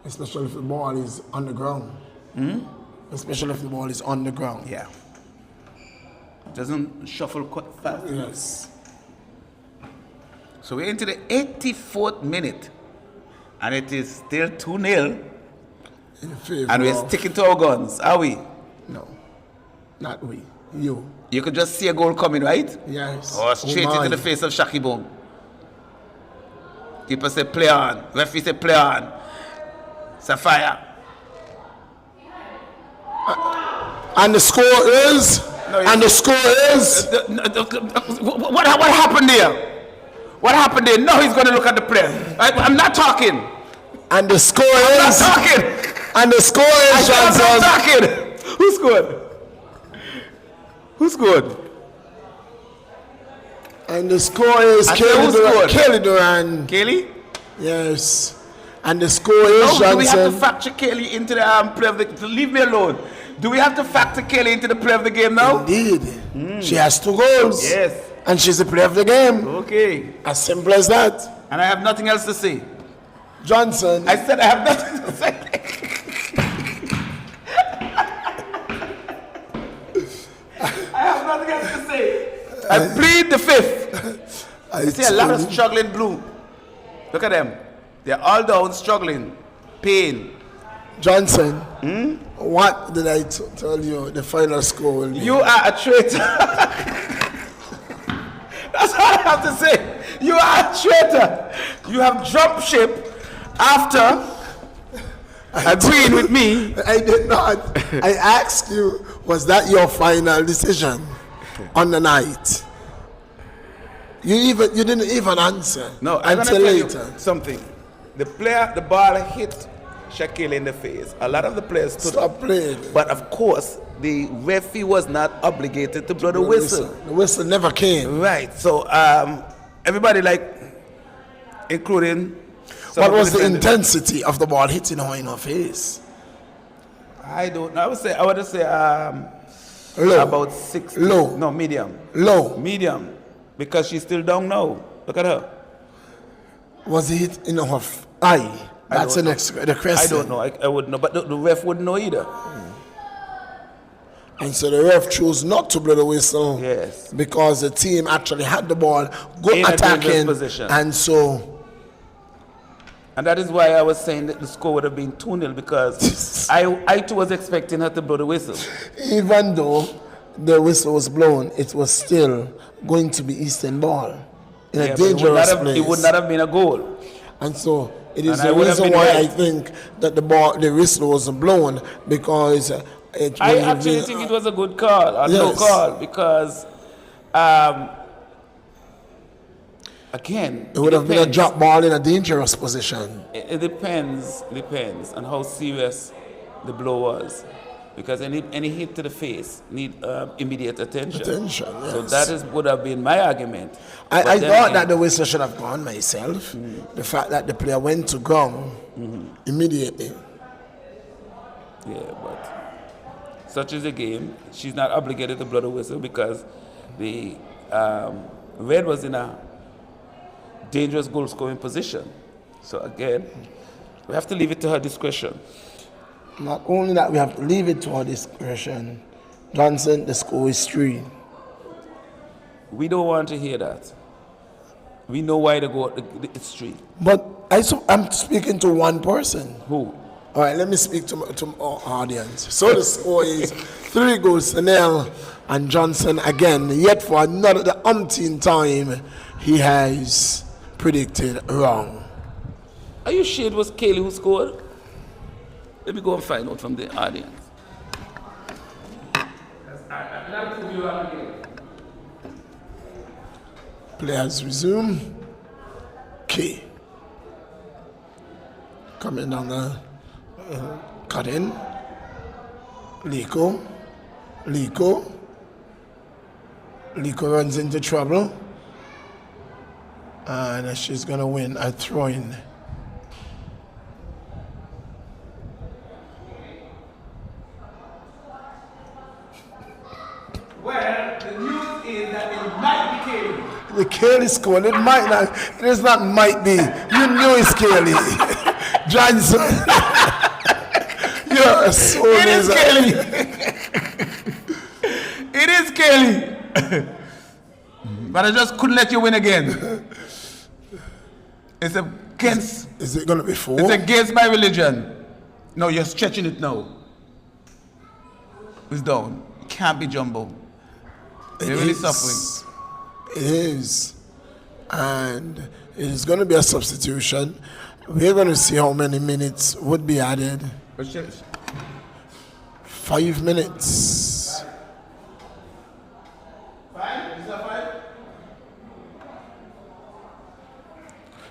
Especially if the ball is on the ground. Especially if the ball is on the ground. Yeah. Doesn't shuffle quite fast. Yes. So we're into the 84th minute. And it is still 2-0. And we're sticking to our guns, are we? No. Not we. You. You could just see a goal coming, right? Yes. Oh, straight into the face of Shaki Boom. Keeper said play on. Referee said play on. Sapphire. And the score is? What happened there? What happened there? No, he's going to look at the player. I'm not talking. And the score I'm is? not talking. And the score is, I'm not talking. Who scored? And the score is Kelly Duran. Kelly? Yes. And the score is Johnson. Do we have to factor Kelly into the play of the game? Leave me alone. Do we have to factor Kelly into the play of the game now? Indeed. She has 2 goals. Yes. And she's the player of the game. Okay. As simple as that. And I have nothing else to say. Johnson. I said I have nothing to say. I have nothing else to say. I plead the fifth. I see a lot of struggling blue. Look at them. They're all down, struggling. Pain. Johnson, what did I tell you the final score will be? You are a traitor. That's all I have to say. You are a traitor. You have jumped ship after agreeing with me. I did not. I asked you, was that your final decision on the night? You didn't even answer. No, I'm until gonna tell you later. something. The ball hit Shaquille in the face. A lot of the players stood Stop up. playing. But of course, the referee was not obligated to blow the whistle. The whistle never came. Right. So everybody, including. What was the intensity of the ball hitting her in her face? I don't know. I would say Low. about 60. Low. No, medium. Low. Medium. Because she's still down now. Look at her. Was it hit in her eye? That's the question. I don't know. I wouldn't know. But the ref wouldn't know either. And so the ref chose not to blow the whistle. Yes. Because the team actually had the ball, In a dangerous attacking, position. and so. And that is why I was saying that the score would have been 2-0 because I too was expecting her to blow the whistle. Even though the whistle was blown, it was still going to be Eastern ball in a dangerous place. It would not have been a goal. And so it is And the reason why right. I think that the whistle wasn't blown, because I actually think it was a good call, no call, because again, it would have been a drop ball in a dangerous position. It depends on how serious the blow was, because any hit to the face need immediate attention. Yes. So that would have been my argument. I thought that the whistle should have gone myself. The fact that the player went to ground immediately. Yeah, but such is the game. She's not obligated to blow the whistle because the red was in a dangerous goal scoring position. So again, we have to leave it to her discretion. Not only that, we have to leave it to her discretion. Johnson, the score is 3. We don't want to hear that. We know why it's 3. But I'm speaking to one person. Who? All right, let me speak to our audience. So the score is 3-0, and Johnson again, yet for the umpteenth time, he has predicted wrong. Are you sure it was Kaylee who scored? Let me go and find out from the audience. Players resume. K. Coming down the cut in. Liko runs into trouble. And she's going to win a throw-in. Well, the news is that it might be Kaylee. The Kaylee scored. It might not. It is not might be. You knew it's Kaylee. Johnson. You're a soul. It is Kaylee. It is Kaylee. But I just couldn't let you win again. It's against. Is it going to be 4? It's against my religion. No, you're stretching it now. It's down. It can't be jumbo. You're really suffering. It is. And it is going to be a substitution. We're going to see how many minutes would be added. 5 minutes. 5? Is that 5?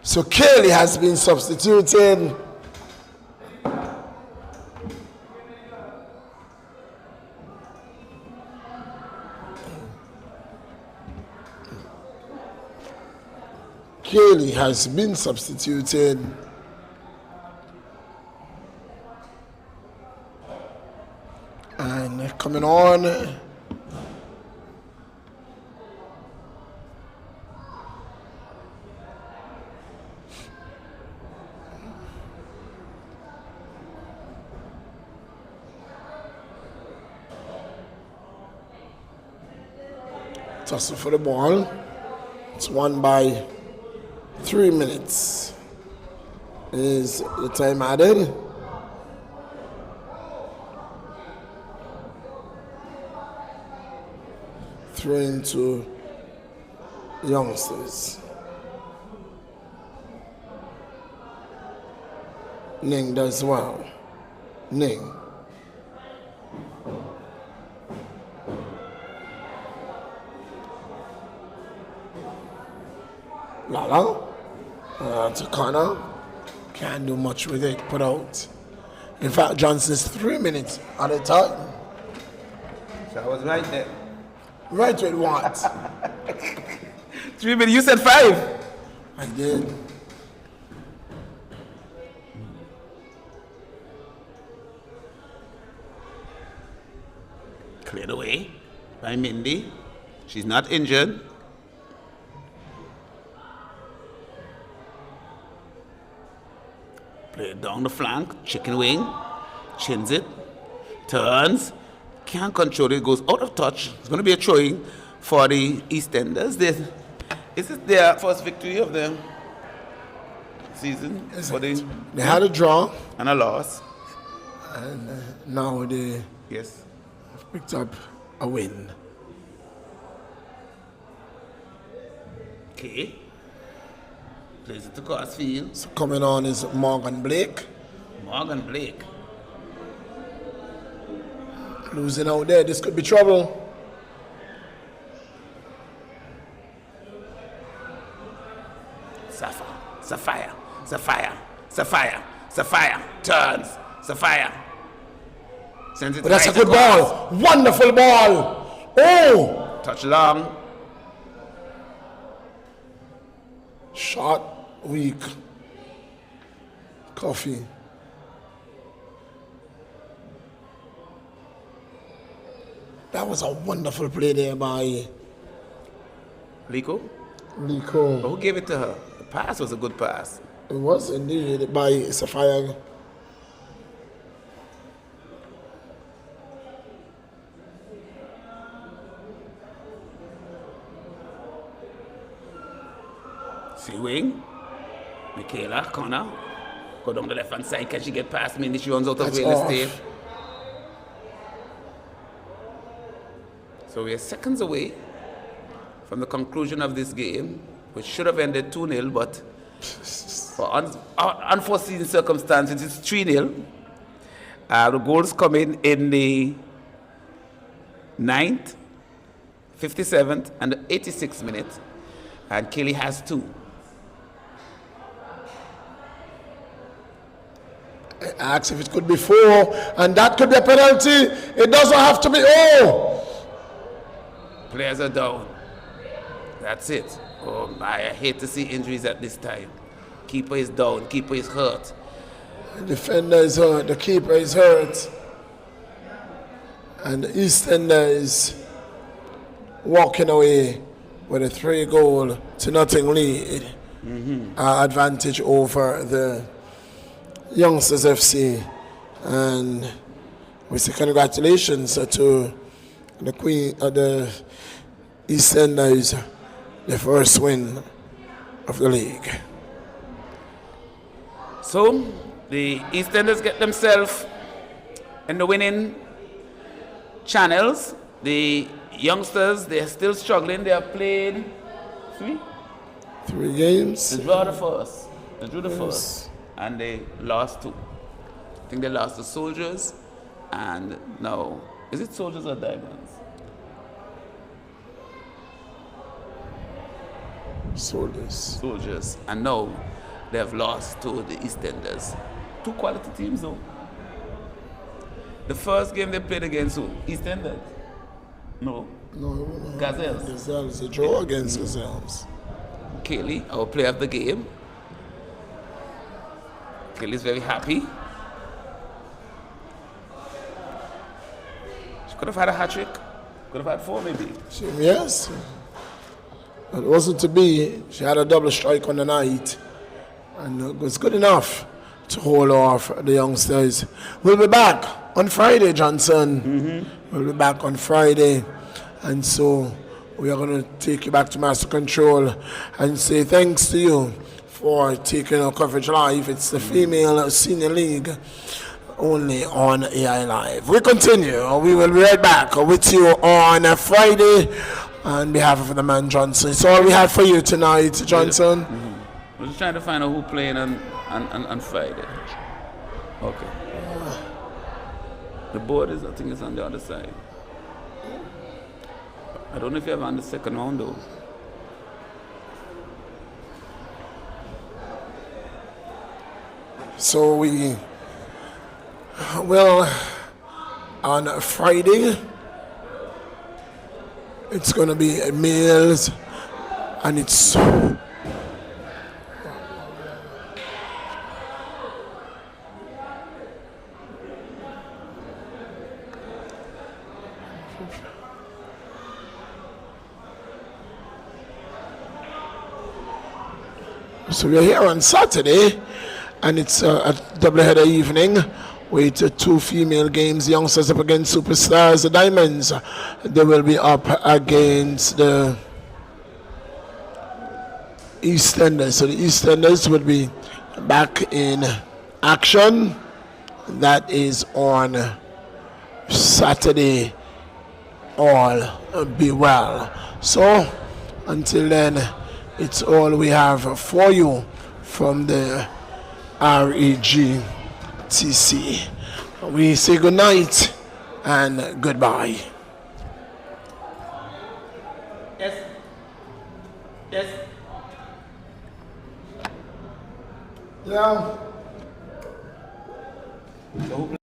So Kaylee has been substituted. Kaylee has been substituted. And coming on, tussle for the ball. It's won by 3 minutes. Is the time added? Throw into youngsters. Ning does well. Ning. Lala. To corner. Can't do much with it. Put out. In fact, Johnson's 3 minutes at a time. So I was right there. Right with what? 3 minutes. You said 5. I did. Cleared away by Mindy. She's not injured. Play it down the flank. Chicken wing. Chins it. Turns. Can't control it. Goes out of touch. It's going to be a throwing for the EastEnders. This is their first victory of the season. They had a draw. And a loss. And now they Yes. picked up a win. Okay. Plays it to Crossfield. So coming on is Morgan Blake. Morgan Blake. Losing out there. This could be trouble. Sapphire. Turns. Sapphire. Sends it But that's a right good across. ball. Wonderful ball. Oh! Touch long. Shot weak. Coffee. That was a wonderful play there by Lico? Lico. Who gave it to her? The pass was a good pass. It was indeed by Sapphire. See wing. Michaela, corner. Go down the left hand side. Can she get past me? She runs out of That's real off. estate. So we are seconds away from the conclusion of this game, which should have ended 2-0, but for unforeseen circumstances, it's 3-0. The goals come in the 9th, 57th, and the 86th minute, and Kelly has 2. I asked if it could be 4, and that could be a penalty. It doesn't have to be. Oh! Players are down. That's it. Oh, I hate to see injuries at this time. Keeper is down. Keeper is hurt. The defender is hurt. The keeper is hurt. And the EastEnder is walking away with a 3-0-0 lead. Advantage over the Youngsters FC. And we say congratulations to the Queen of the EastEnders, the first win of the league. So, the EastEnders get themselves in the winning channels. The Youngsters, they're still struggling. They have played 3 games. They draw the first. They drew the first. And they lost 2. I think they lost the Soldiers. And now, is it Soldiers or Diamonds? Soldiers. And now they have lost to the EastEnders. 2 quality teams though. The first game they played against who? EastEnders? No. Gazelles. Gazelles. They draw against Gazelles. Kaylee, our player of the game. Kaylee's very happy. She could have had a hat trick. Could have had 4 maybe. Yes. It wasn't to be. She had a double strike on the night. And it was good enough to hold off the Youngsters. We'll be back on Friday, Johnson. We'll be back on Friday. And so we are going to take you back to Master Control and say thanks to you for taking our coverage live. It's the Female Senior League only on AI Live. We continue. We will be right back with you on Friday on behalf of the man Johnson. It's all we have for you tonight, Johnson. We're just trying to find out who playing on Friday. Okay. The board is, I think, it's on the other side. I don't know if you have on the second round though. So we will on Friday. It's going to be males, and it's so we're here on Saturday, and it's a doubleheader evening with two female games. Youngsters up against Superstars. The Diamonds, they will be up against the EastEnders. So the EastEnders will be back in action. That is on Saturday. All be well. So until then, it's all we have for you from the REGTC. We say good night and goodbye. Yes. Yes. Yeah. So who